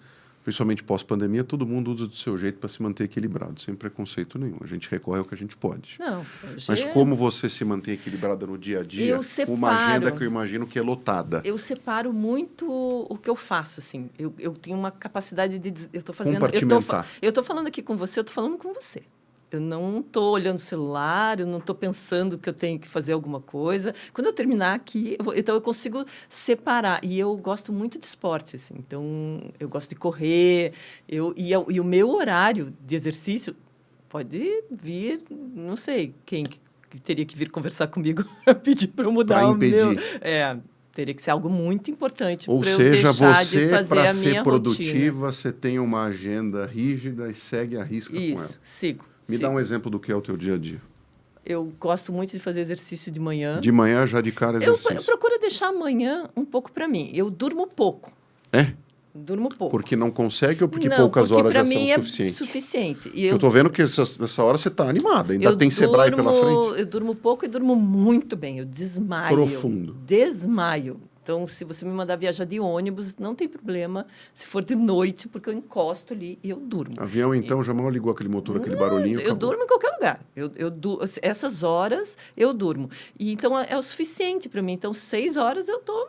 Principalmente pós-pandemia, todo mundo usa do seu jeito para se manter equilibrado, sem preconceito nenhum. A gente recorre ao que a gente pode. Não, Mas como você se mantém equilibrada no dia a dia com uma agenda que eu imagino que é lotada? Eu separo muito o que eu faço, assim. Eu tenho uma capacidade de... Eu estou fazendo... Compartimentar. Eu estou falando aqui com você, eu estou falando com você. Eu não estou olhando o celular, eu não estou pensando que eu tenho que fazer alguma coisa. Quando eu terminar aqui, então eu consigo separar. E eu gosto muito de esporte, assim. Então, eu gosto de correr. E o meu horário de exercício pode vir, não sei, quem que teria que vir conversar comigo para pedir para eu mudar Pra o meu... impedir. Teria que ser algo muito importante Ou para eu seja, deixar de você, fazer para a minha ser rotina. produtiva, você tem uma agenda rígida e segue a risca com ela. Isso, sigo. Me dá um exemplo do que é o teu dia a dia. Eu gosto muito de fazer exercício de manhã. De manhã já de cara exercício. Eu procuro deixar amanhã um pouco para mim. Eu durmo pouco. É? Durmo pouco. Porque não consegue ou porque Não, poucas horas já pra mim são é suficientes? suficiente. E Eu tô vendo que nessa hora você está animada. Ainda tem Sebrae pela frente. Eu durmo pouco e durmo muito bem. Eu desmaio. Profundo. Desmaio. Então, se você me mandar viajar de ônibus, não tem problema. Se for de noite, porque eu encosto ali e eu durmo. Avião, então, já mal ligou aquele motor, aquele barulhinho. Eu acabou. durmo em qualquer lugar. Essas horas eu durmo. E então é o suficiente para mim. Então, 6 horas eu tô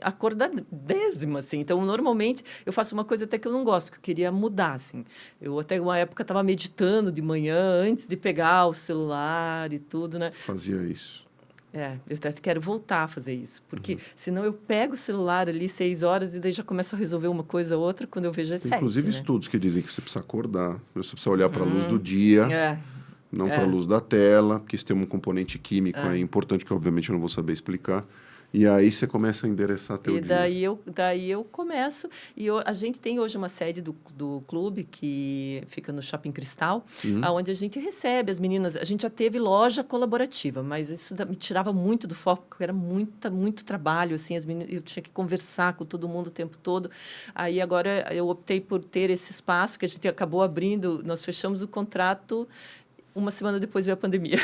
acordadésima, assim. Então, normalmente, eu faço uma coisa até que eu não gosto, que eu queria mudar, assim. Eu até uma época estava meditando de manhã, antes de pegar o celular e tudo, né? Fazia isso. Eu até quero voltar a fazer isso, porque senão eu pego o celular ali 6 horas e daí já começo a resolver uma coisa ou outra quando eu vejo as 7, Inclusive né? estudos que dizem que você precisa acordar, você precisa olhar para a luz do dia, não para a luz da tela, porque isso tem um componente químico importante que obviamente eu não vou saber explicar. E aí você começa a endereçar teu dia. Daí eu começo. A gente tem hoje uma sede do clube que fica no Shopping Cristal, onde a gente recebe as meninas. A gente já teve loja colaborativa, mas isso me tirava muito do foco, porque era muito trabalho. Assim, as meninas, eu tinha que conversar com todo mundo o tempo todo. Aí agora eu optei por ter esse espaço que a gente acabou abrindo. Nós fechamos o contrato. Uma semana depois veio a pandemia.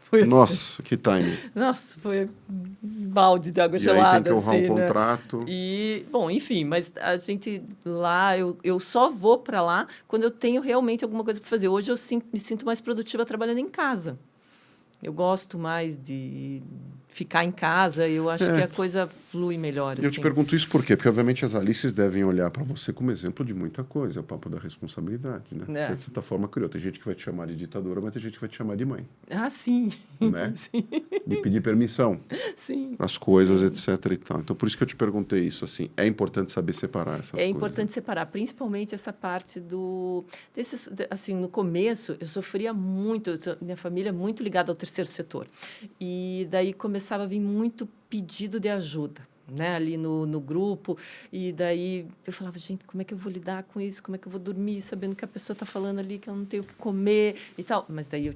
Foi assim. Nossa, que timing. Nossa, foi um balde de água E gelada. aí tem que honrar assim, um né? contrato. E, bom, enfim, mas a gente lá, eu só vou para lá quando eu tenho realmente alguma coisa para fazer. Hoje eu me sinto mais produtiva trabalhando em casa. Eu gosto mais de ficar em casa, eu acho que a coisa flui melhor. Eu te pergunto isso por quê? Porque, obviamente, as Alices devem olhar para você como exemplo de muita coisa. É o papo da responsabilidade, né? É. Você, de certa forma, criou. Tem gente que vai te chamar de ditadora, mas tem gente que vai te chamar de mãe. Ah, sim. Né? Sim. De pedir permissão Sim. para as coisas, Sim. etc. E tal. Então, por isso que eu te perguntei isso. Assim, é importante saber separar essas coisas. É importante separar, principalmente essa parte assim, no começo, eu sofria muito, minha família é muito ligada ao terceiro setor. E daí começava a vir muito pedido de ajuda, né, ali no grupo, e daí eu falava, gente, como é que eu vou lidar com isso? Como é que eu vou dormir sabendo que a pessoa está falando ali que eu não tenho o que comer e tal? Mas daí eu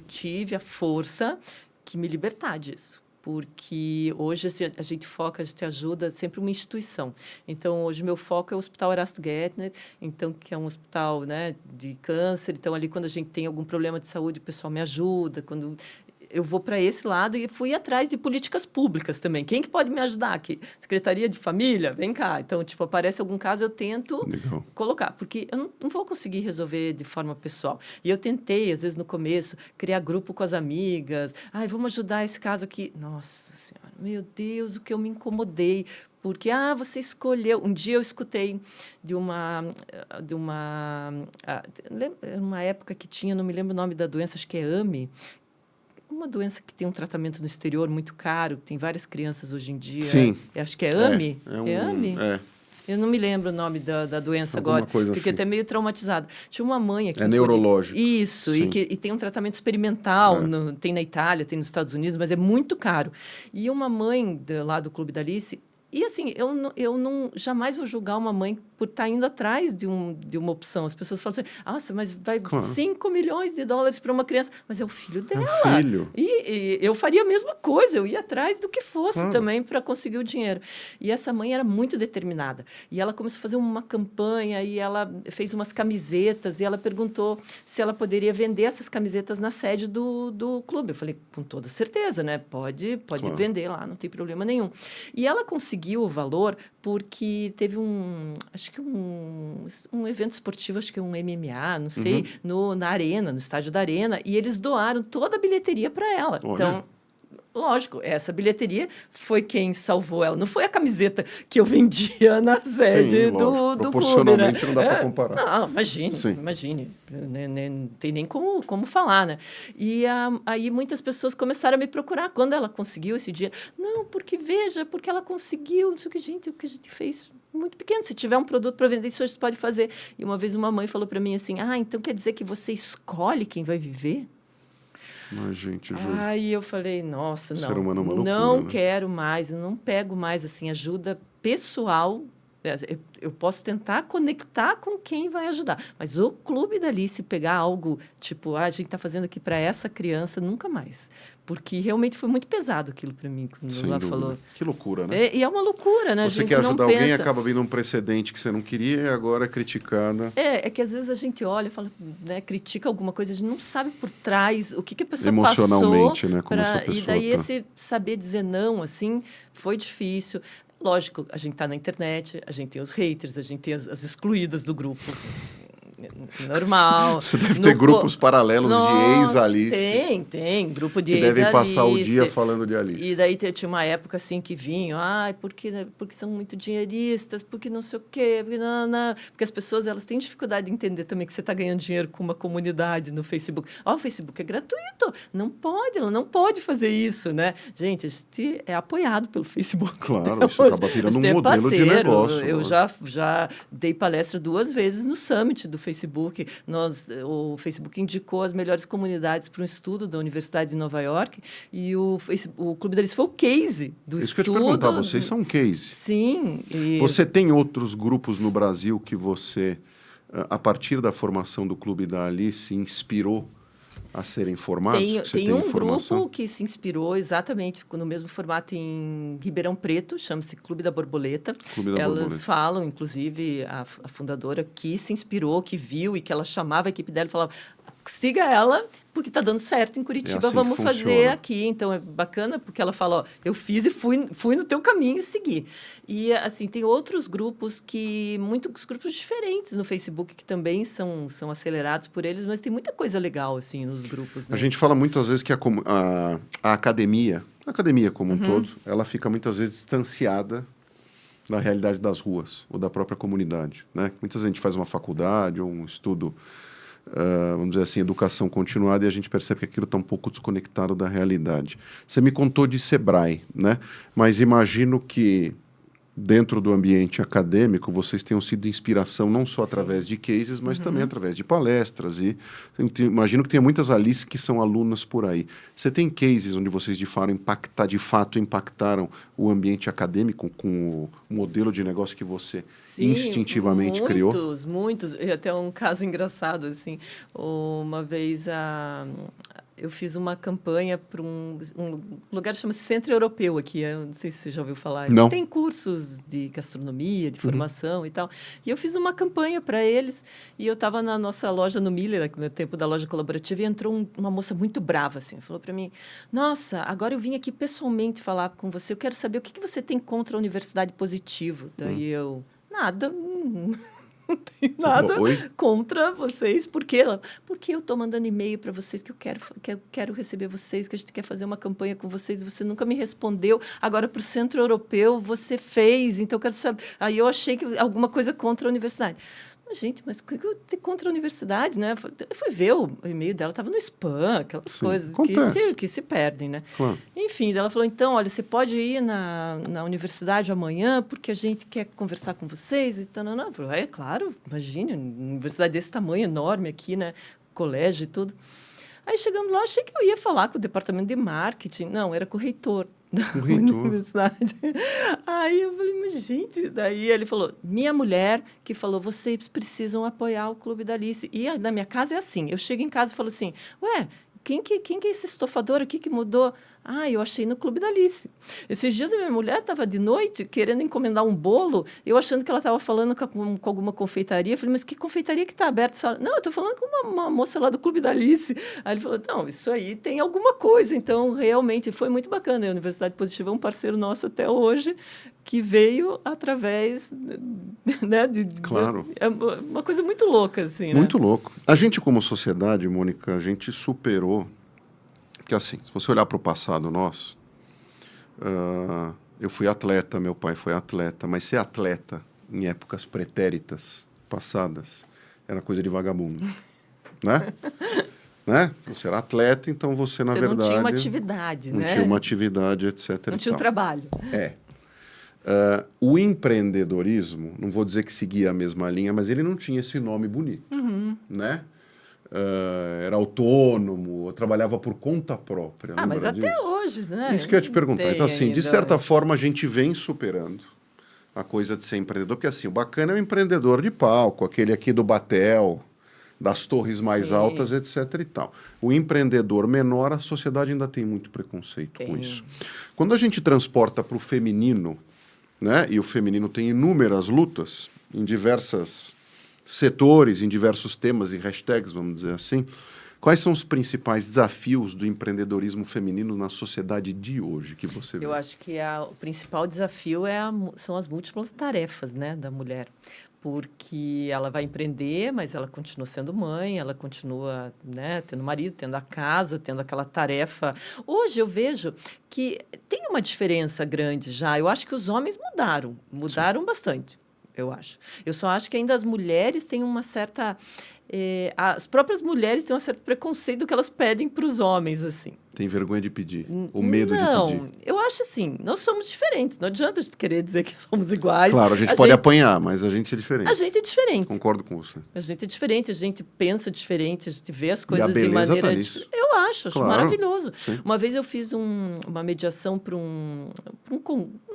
tive a força que me libertar disso. Porque hoje a gente foca, a gente ajuda sempre uma instituição. Então, hoje, meu foco é o Hospital Erasto Gettner, então, que é um hospital, né, de câncer. Então, ali, quando a gente tem algum problema de saúde, o pessoal me ajuda. Quando eu vou para esse lado e fui atrás de políticas públicas também. Quem que pode me ajudar aqui? Secretaria de Família? Vem cá. Então, tipo, aparece algum caso, eu tento colocar, porque eu não vou conseguir resolver de forma pessoal. E eu tentei, às vezes, no começo, criar grupo com as amigas. Ai, vamos ajudar esse caso aqui. Nossa Senhora, meu Deus, o que eu me incomodei. Porque, você escolheu... Um dia eu escutei de uma época que tinha, não me lembro o nome da doença, acho que é AME, uma doença que tem um tratamento no exterior muito caro, tem várias crianças hoje em dia. Sim. Acho que é AME. É AME? É. Eu não me lembro o nome da doença Alguma agora. Coisa Fiquei assim. até meio traumatizada. Tinha uma mãe aqui. É neurológico. Isso, e tem um tratamento experimental. Tem na Itália, tem nos Estados Unidos, mas é muito caro. E uma mãe lá do Clube da Alice... E, assim, eu não jamais vou julgar uma mãe por estar indo atrás de uma opção. As pessoas falam assim, nossa, mas vai $5 milhões para uma criança. Mas é o filho dela. É o filho. E eu faria a mesma coisa. Eu ia atrás do que fosse também para conseguir o dinheiro. E essa mãe era muito determinada. E ela começou a fazer uma campanha e ela fez umas camisetas e ela perguntou se ela poderia vender essas camisetas na sede do clube. Eu falei, com toda certeza, né? Pode vender lá, não tem problema nenhum. E ela conseguiu o valor porque teve acho que um evento esportivo, acho que um MMA, não sei, na Arena, no estádio da Arena, e eles doaram toda a bilheteria para ela. Olha. Então, lógico, essa bilheteria foi quem salvou ela. Não foi a camiseta que eu vendia na sede do clube, né? Proporcionalmente não dá para comparar. Não, imagine. Não tem nem como falar, né? E aí muitas pessoas começaram a me procurar. Quando ela conseguiu esse dinheiro? Não, porque ela conseguiu. Não sei o que a gente fez muito pequeno. Se tiver um produto para vender, isso a gente pode fazer. E uma vez uma mãe falou para mim assim, então quer dizer que você escolhe quem vai viver? Gente, juro. Aí eu falei, nossa, Ser humano é uma loucura, não né? quero mais, eu não pego mais assim ajuda pessoal. Eu posso tentar conectar com quem vai ajudar, mas o Clube da Alice pegar algo tipo, a gente está fazendo aqui para essa criança, nunca mais. Porque realmente foi muito pesado aquilo para mim, quando ela falou. Que loucura, né? E é uma loucura, né? Você quer ajudar alguém, acaba vindo um precedente que você não queria e agora é criticada. É que às vezes a gente olha, fala, né, critica alguma coisa, a gente não sabe por trás o que a pessoa emocionalmente, passou. Né? Como essa pessoa e daí tá. Esse saber dizer não, assim, foi difícil. Lógico, a gente está na internet, a gente tem os haters, a gente tem as excluídas do grupo. Normal. Você deve ter grupos paralelos de ex-Alice. Tem. Grupo de ex-Alice. Que devem passar o dia falando de Alice. E daí tinha uma época assim que vinham, porque são muito dinheiristas, porque não sei o quê, porque as pessoas elas têm dificuldade de entender também que você está ganhando dinheiro com uma comunidade no Facebook. O Facebook é gratuito, ela não pode fazer isso, né? Gente, a gente é apoiado pelo Facebook. Claro, isso acaba virando um modelo de negócio. Eu já dei palestra 2 vezes no Summit do Facebook. O Facebook indicou as melhores comunidades para um estudo da Universidade de Nova York e o Clube da Alice foi o case do estudo. Isso estudo. que eu te perguntar, vocês são um case. Sim. Você tem outros grupos no Brasil que você, a partir da formação do Clube da Alice, inspirou a serem formados? Tem um grupo que se inspirou exatamente no mesmo formato em Ribeirão Preto, chama-se Clube da Borboleta. Elas falam, inclusive, a fundadora que se inspirou, que viu e que ela chamava a equipe dela e falava, siga ela, porque está dando certo em Curitiba, assim que vamos fazer funciona. aqui. Então, é bacana, porque ela fala, ó, eu fiz e fui no teu caminho e segui. E, assim, tem outros grupos muitos grupos diferentes no Facebook, que também são acelerados por eles, mas tem muita coisa legal, assim, nos grupos, né? A gente fala muitas vezes que a academia como um todo, ela fica muitas vezes distanciada da realidade das ruas ou da própria comunidade, né? Muitas vezes a gente faz uma faculdade ou um estudo, vamos dizer assim, educação continuada, e a gente percebe que aquilo está um pouco desconectado da realidade. Você me contou de Sebrae, né? Mas imagino que dentro do ambiente acadêmico, vocês tenham sido inspiração não só através de cases, mas também através de palestras. E imagino que tenha muitas Alice que são alunas por aí. Você tem cases onde vocês de fato impactaram o ambiente acadêmico com o modelo de negócio que você instintivamente criou? Muitos. E até um caso engraçado, assim. Uma vez eu fiz uma campanha para um lugar que chama Centro Europeu aqui. Eu não sei se você já ouviu falar. Eles Não. têm cursos de gastronomia, de formação e tal. E eu fiz uma campanha para eles. E eu estava na nossa loja no Miller, no tempo da loja colaborativa, e entrou uma moça muito brava, assim. Falou para mim, nossa, agora eu vim aqui pessoalmente falar com você. Eu quero saber o que você tem contra a Universidade Positivo. Daí eu, nada, não tenho nada contra vocês. Por quê? Porque eu estou mandando e-mail para vocês que eu quero receber vocês, que a gente quer fazer uma campanha com vocês e você nunca me respondeu. Agora, para o Centro Europeu, você fez, então eu quero saber. Aí eu achei que alguma coisa contra a universidade. Mas, gente, mas o que eu tenho contra a universidade, né? Eu fui ver o e-mail dela, estava no spam, aquelas coisas que se perdem, né? Claro. Enfim, ela falou, então, olha, você pode ir na universidade amanhã, porque a gente quer conversar com vocês e tal. Eu falei, claro, imagine, uma universidade desse tamanho, enorme aqui, né? Colégio e tudo. Aí, chegando lá, achei que eu ia falar com o departamento de marketing. Não, era com o reitor da universidade. Aí eu falei, mas gente... Daí ele falou, minha mulher que falou, vocês precisam apoiar o Clube da Alice. E na minha casa é assim, eu chego em casa e falo assim, ué, quem que é esse estofador aqui que mudou? Ah, eu achei no Clube da Alice. Esses dias a minha mulher estava de noite querendo encomendar um bolo, eu achando que ela estava falando com alguma confeitaria. Eu falei, mas que confeitaria que está aberta? Não, eu estou falando com uma moça lá do Clube da Alice. Aí ele falou, não, isso aí tem alguma coisa. Então, realmente, foi muito bacana. A Universidade Positiva é um parceiro nosso até hoje, que veio através, né, Claro. É uma coisa muito louca, assim, né? Muito louco. A gente, como sociedade, Mônica, a gente superou... Porque, assim, se você olhar para o passado nosso, eu fui atleta, meu pai foi atleta, mas ser atleta em épocas pretéritas passadas era coisa de vagabundo, né? Você era atleta, então você, na verdade... não tinha uma atividade, né? Não tinha uma atividade, etc. Não tinha um trabalho. O empreendedorismo, não vou dizer que seguia a mesma linha, mas ele não tinha esse nome bonito, né? Era autônomo, trabalhava por conta própria. Mas até hoje, né? Isso que eu ia te perguntar. Então, assim, de certa ainda. forma, a gente vem superando a coisa de ser empreendedor, porque, assim, o bacana é o empreendedor de palco, aquele aqui do Batel, das torres mais altas, etc. e tal. O empreendedor menor, a sociedade ainda tem muito preconceito com isso. Quando a gente transporta para o feminino, né, e o feminino tem inúmeras lutas em diversas setores, em diversos temas e hashtags, vamos dizer assim, quais são os principais desafios do empreendedorismo feminino na sociedade de hoje que você vê? Eu acho que o principal desafio são as múltiplas tarefas, né, da mulher. Porque ela vai empreender, mas ela continua sendo mãe, ela continua, né, tendo marido, tendo a casa, tendo aquela tarefa. Hoje eu vejo que tem uma diferença grande já. Eu acho que os homens mudaram bastante, eu acho. Eu só acho que ainda as mulheres têm uma certa... as próprias mulheres têm um certo preconceito do que elas pedem para os homens, assim. Tem vergonha de pedir, ou medo de pedir? Não, eu acho assim, nós somos diferentes. Não adianta a gente querer dizer que somos iguais. Claro, a gente pode apanhar, mas a gente é diferente. A gente é diferente. Concordo com você. A gente é diferente, a gente pensa diferente, a gente vê as coisas de maneira tá diferente. Eu acho claro. Maravilhoso. Sim. Uma vez eu fiz uma mediação para não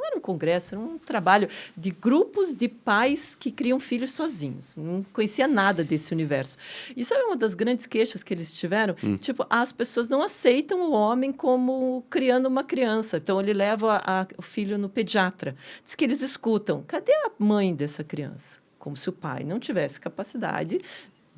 era um congresso, era um trabalho de grupos de pais que criam filhos sozinhos. Não conhecia nada desse universo. E sabe uma das grandes queixas que eles tiveram? Tipo, as pessoas não aceitam o homem como criando uma criança. Então, ele leva o filho no pediatra. Diz que eles escutam. Cadê a mãe dessa criança? Como se o pai não tivesse capacidade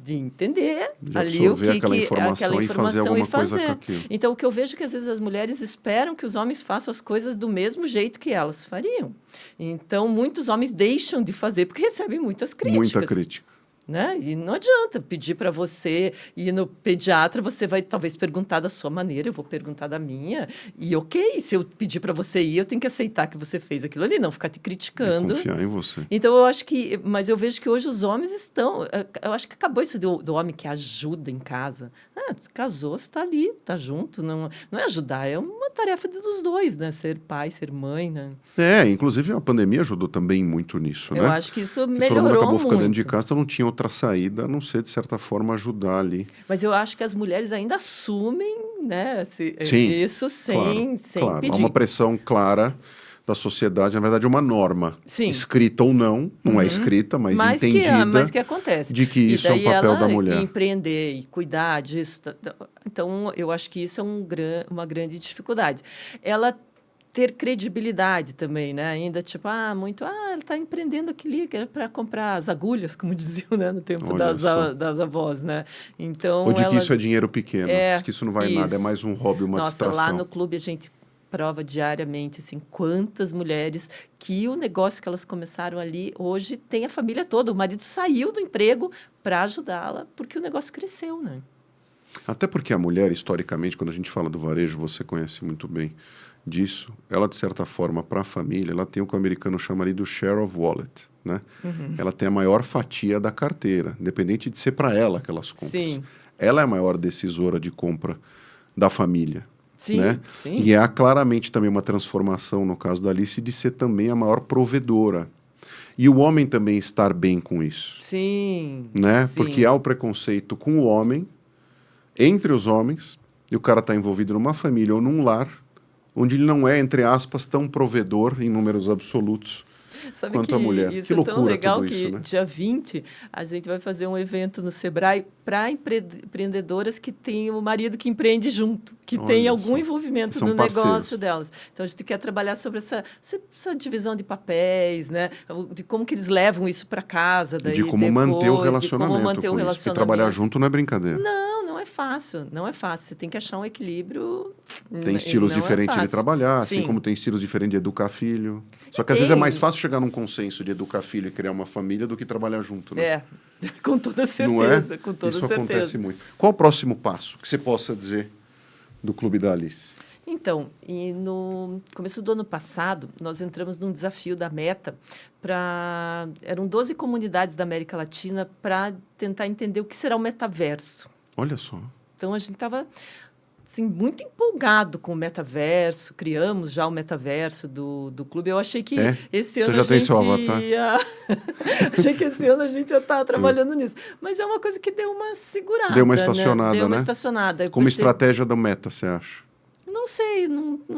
de entender De ali o absorver que aquela informação aquela e fazer informação alguma e coisa fazer. com aquilo. Então, o que eu vejo é que às vezes as mulheres esperam que os homens façam as coisas do mesmo jeito que elas fariam. Então, muitos homens deixam de fazer porque recebem muitas Muita críticas. crítica. Né? E não adianta pedir para você ir no pediatra, você vai talvez perguntar da sua maneira, eu vou perguntar da minha. E ok, se eu pedir para você ir, eu tenho que aceitar que você fez aquilo ali, não ficar te E criticando. confiar em você. Então, eu acho que... Mas eu vejo que hoje os homens estão... Eu acho que acabou isso do homem que ajuda em casa. Casou, você está ali, está junto. Não é ajudar, é uma tarefa dos dois, né? Ser pai, ser mãe, né? Inclusive a pandemia ajudou também muito nisso, Eu né? acho que isso Porque melhorou todo mundo acabou muito. ficando dentro de casa, então não tinha outra saída, a não ser, de certa forma, ajudar ali. Mas eu acho que as mulheres ainda assumem, né, Sim, isso sem claro. pedir. Há uma pressão clara da sociedade, na verdade, uma norma. Sim. Escrita ou não é escrita, mas entendida. Mas que acontece. De que isso é um papel da mulher. Empreender e cuidar disso. Então, eu acho que isso é uma grande dificuldade. Ela ter credibilidade também, né? Ainda tipo, ela está empreendendo aquilo que era para comprar as agulhas, como diziam, né, no tempo das avós, né? Então, ou de que isso é dinheiro pequeno, diz que isso não vai nada, é mais um hobby, uma distração. Lá no clube a gente prova diariamente assim quantas mulheres que o negócio que elas começaram ali hoje tem a família toda, o marido saiu do emprego para ajudá-la porque o negócio cresceu, né? Até porque a mulher, historicamente, quando a gente fala do varejo, você conhece muito bem disso, ela, de certa forma, para a família, ela tem o que o americano chama ali do share of wallet, né? Uhum. Ela tem a maior fatia da carteira, independente de ser para ela aquelas compras. Sim. Ela é a maior decisora de compra da família. Sim, né? sim. E há claramente também uma transformação, no caso da Alice, de ser também a maior provedora. E o homem também estar bem com isso. Sim. Né? Sim. Porque há o preconceito com o homem, entre os homens, e o cara está envolvido numa família ou num lar, onde ele não é, entre aspas, tão provedor em números absolutos. Sabe quanto que a mulher. Isso que loucura, é tão legal tudo que isso, né? dia 20 a gente vai fazer um evento no Sebrae para empreendedoras que têm o marido que empreende junto, que tem algum envolvimento no negócio delas. Então, a gente quer trabalhar sobre essa divisão de papéis, né? De como que eles levam isso para casa. Daí, de como manter o relacionamento. De como manter o relacionamento. Porque trabalhar junto não é brincadeira. Não é fácil. Não é fácil. Você tem que achar um equilíbrio. Tem estilos diferentes de trabalhar, assim como tem estilos diferentes de educar filho. Só que às vezes é mais fácil chegar num consenso de educar filho e criar uma família do que trabalhar junto, né? Com toda certeza. Não é? Com toda Isso certeza. acontece muito. Qual o próximo passo que você possa dizer do Clube da Alice? Então, e no começo do ano passado, nós entramos num desafio da Meta eram 12 comunidades da América Latina para tentar entender o que será o metaverso. Olha só. Então, a gente estava assim, muito empolgado com o metaverso, criamos já o metaverso do clube. Eu achei que esse ano Você já tem seu avatar? Achei que esse ano a gente ia estar trabalhando nisso. Mas é uma coisa que deu uma segurada. Deu uma estacionada, né? Deu uma né? estacionada. Como estratégia da Meta, você acha? Não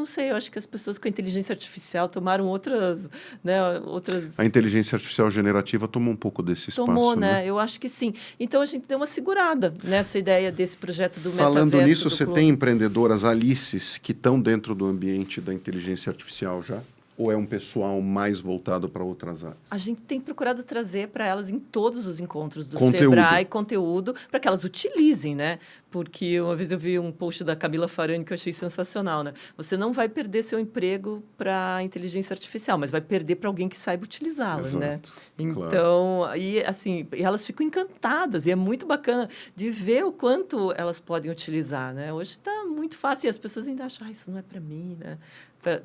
sei. Eu acho que as pessoas com a inteligência artificial tomaram outras... A inteligência artificial generativa tomou um pouco desse espaço, Tomou, né? Eu acho que sim. Então, a gente deu uma segurada nessa ideia desse projeto do metaverso. Falando nisso, você tem empreendedoras Alices que estão dentro do ambiente da inteligência artificial já? Ou é um pessoal mais voltado para outras áreas? A gente tem procurado trazer para elas em todos os encontros do conteúdo. Sebrae conteúdo para que elas utilizem, né? Porque uma vez eu vi um post da Camila Farani que eu achei sensacional, né? Você não vai perder seu emprego para a inteligência artificial, mas vai perder para alguém que saiba utilizá-la, né? Então, assim, elas ficam encantadas e é muito bacana de ver o quanto elas podem utilizar, né? Hoje está muito fácil e as pessoas ainda acham, isso não é para mim, né?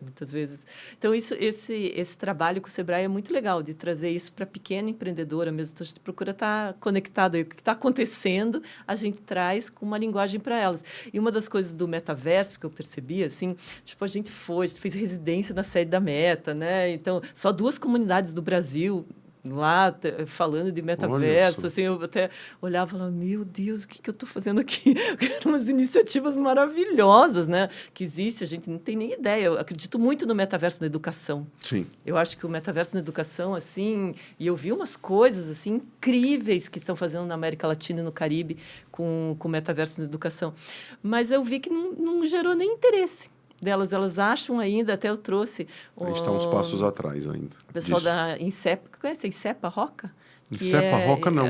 Muitas vezes. Então, esse trabalho com o Sebrae é muito legal, de trazer isso para a pequena empreendedora mesmo. Então, a gente procura estar conectado aí. O que está acontecendo, a gente traz com uma linguagem para elas. E uma das coisas do metaverso que eu percebi, assim, tipo, a gente fez residência na sede da Meta, né? Então, só 2 comunidades do Brasil lá falando de metaverso, assim, eu até olhava e falava, meu Deus, o que eu estou fazendo aqui? Eram umas iniciativas maravilhosas, né? Que existe, a gente não tem nem ideia. Eu acredito muito no metaverso na educação. Sim. Eu acho que o metaverso na educação, assim, e eu vi umas coisas, assim, incríveis que estão fazendo na América Latina e no Caribe com o metaverso na educação. Mas eu vi que não gerou nem interesse delas. Elas acham ainda, até eu trouxe... A gente está uns passos atrás ainda. O pessoal da INSEP, conhece a INSEP, a Roca? Insepa Rocca, não.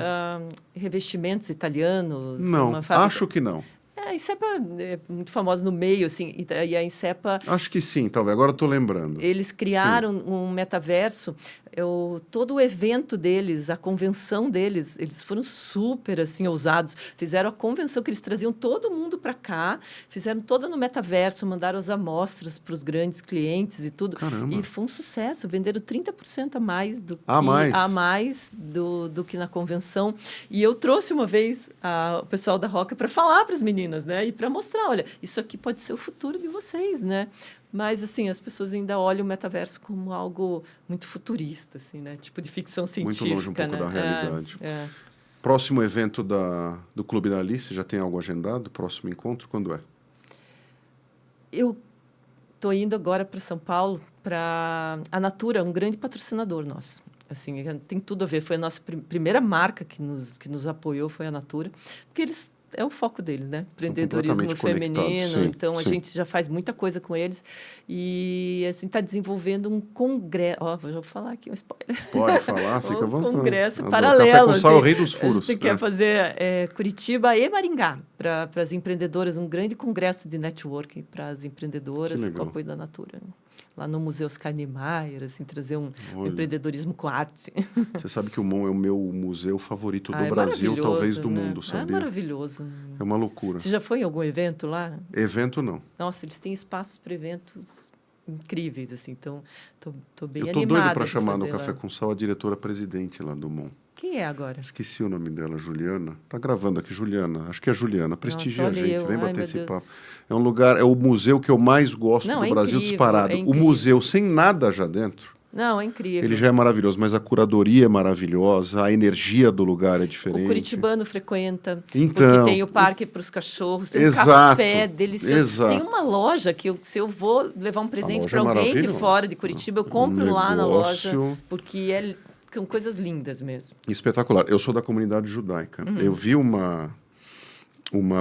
Revestimentos italianos. Não, uma fábrica... acho que não. A Insepa é muito famosa no meio, assim, e a Insepa... Acho que sim, talvez. Agora estou lembrando. Eles criaram um metaverso. Todo o evento deles, a convenção deles, eles foram super assim ousados. Fizeram a convenção que eles traziam todo mundo para cá, fizeram toda no metaverso, mandaram as amostras para os grandes clientes e tudo. Caramba. E foi um sucesso. Venderam 30% a mais do que na convenção. E eu trouxe uma vez o pessoal da Rocca para falar para as meninas, né? E para mostrar, olha, isso aqui pode ser o futuro de vocês, né? Mas, assim, as pessoas ainda olham o metaverso como algo muito futurista, assim, né? Tipo de ficção científica, muito longe um pouco né? da realidade. Próximo evento do Clube da Alice, já tem algo agendado? Próximo encontro, quando é? Eu estou indo agora para São Paulo, para a Natura, um grande patrocinador nosso. Assim, tem tudo a ver. Foi a nossa primeira marca que nos apoiou, foi a Natura. Porque eles... É o foco deles, né? Empreendedorismo feminino. Sim, então, a sim. gente já faz muita coisa com eles. E a gente está desenvolvendo um congresso... Vou falar aqui um spoiler. Pode falar, fica à vontade. Um congresso Adoro. paralelo. Café com Sal, assim, o rei dos furos. A gente quer fazer Curitiba e Maringá para as empreendedoras. Um grande congresso de networking para as empreendedoras com o apoio da Natura. Lá no Museu Oscar Niemeyer, assim, trazer um empreendedorismo com arte. Você sabe que o MON é o meu museu favorito do Brasil, talvez do mundo, sabia? É maravilhoso. É uma loucura. Você já foi em algum evento lá? Evento, não. Nossa, eles têm espaços para eventos incríveis, assim, então tô bem animada. Eu tô doido para chamar no Café com Sal a diretora-presidente lá do MON. Quem é agora? Esqueci o nome dela, Juliana. Tá gravando aqui, Juliana. Acho que é Juliana. Prestigia a gente. Vem bater esse papo. É um lugar, é o museu que eu mais gosto do Brasil, disparado. O museu sem nada já dentro. Não, é incrível. Ele já é maravilhoso, mas a curadoria é maravilhosa, a energia do lugar é diferente. O curitibano frequenta, então, porque tem o parque para os cachorros, tem um café delicioso. Exato. Tem uma loja que se eu vou levar um presente para alguém de fora de Curitiba, eu compro lá na loja, porque são coisas lindas mesmo. Espetacular. Eu sou da comunidade judaica. Eu vi uma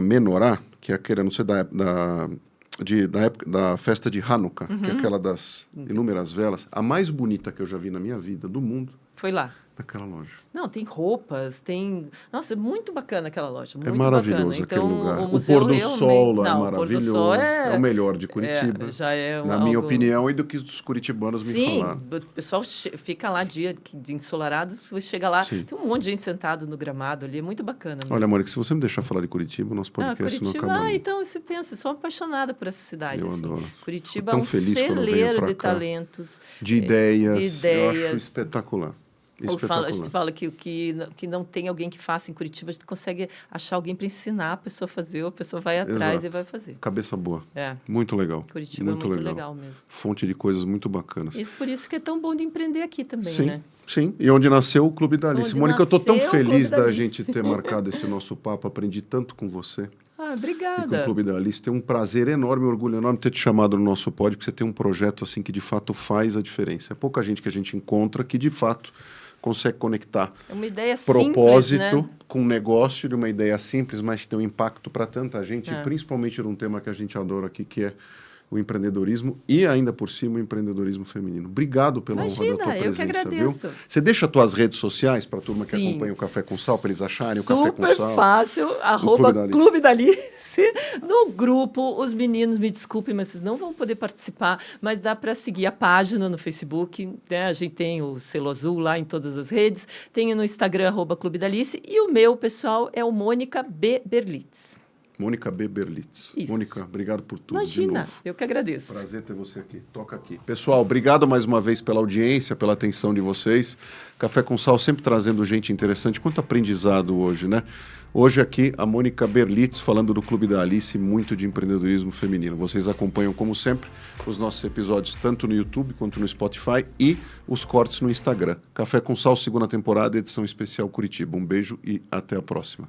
menorá, que é aquela, não sei, da época da festa de Hanukkah, que é aquela das inúmeras velas, a mais bonita que eu já vi na minha vida, do mundo. Foi lá. Naquela loja. Não, tem roupas, tem... Nossa, é muito bacana aquela loja, muito maravilhoso bacana. aquele lugar. O pôr do sol lá é o maravilhoso. Pôr do sol é o melhor de Curitiba. Já é na minha opinião e do que os curitibanos me falaram. Sim, o pessoal fica lá dia de ensolarado, você chega lá, tem um monte de gente sentado no gramado ali, é muito bacana mesmo. Olha, Mônica, se você me deixar falar de Curitiba, o nosso podcast não acaba. Então você pensa, eu sou apaixonada por essa cidade. Eu assim. adoro. Curitiba é um celeiro de talentos. De ideias. Eu acho espetacular. A gente fala que não tem alguém que faça em Curitiba, a gente consegue achar alguém para ensinar a pessoa a fazer, ou a pessoa vai atrás e vai fazer. Cabeça boa. Muito legal. Curitiba muito é muito legal mesmo. Fonte de coisas muito bacanas. E por isso que é tão bom de empreender aqui também, sim, né? Sim, e onde nasceu o Clube da Alice. Mônica, eu estou tão feliz da gente ter marcado esse nosso papo, aprendi tanto com você. Obrigada. E com o Clube da Alice. Tem um prazer enorme, um orgulho enorme ter te chamado no nosso pod, porque você tem um projeto assim que de fato faz a diferença. É pouca gente que a gente encontra que de fato consegue conectar uma ideia propósito simples, né? com negócio, de uma ideia simples, mas tem um impacto para tanta gente, e principalmente num tema que a gente adora aqui, que é o empreendedorismo e, ainda por cima, o empreendedorismo feminino. Obrigado pela honra da tua presença. Eu que agradeço. Viu? Você deixa as tuas redes sociais para a turma que acompanha o Café com Sal, para eles acharem o Café com Sal? Super fácil, @Clube da Alice. No grupo, os meninos, me desculpem, mas vocês não vão poder participar, mas dá para seguir a página no Facebook, né? A gente tem o selo azul lá em todas as redes, tem no Instagram, @Clube da Alice, e o meu, pessoal, é o Mônica B. Berlitz. Mônica B. Berlitz. Isso. Mônica, obrigado por tudo. Imagina, eu que agradeço. Prazer ter você aqui. Toca aqui. Pessoal, obrigado mais uma vez pela audiência, pela atenção de vocês. Café com Sal sempre trazendo gente interessante. Quanto aprendizado hoje, né? Hoje aqui a Mônica Berlitz falando do Clube da Alice, muito de empreendedorismo feminino. Vocês acompanham, como sempre, os nossos episódios tanto no YouTube quanto no Spotify e os cortes no Instagram. Café com Sal, segunda temporada, edição especial Curitiba. Um beijo e até a próxima.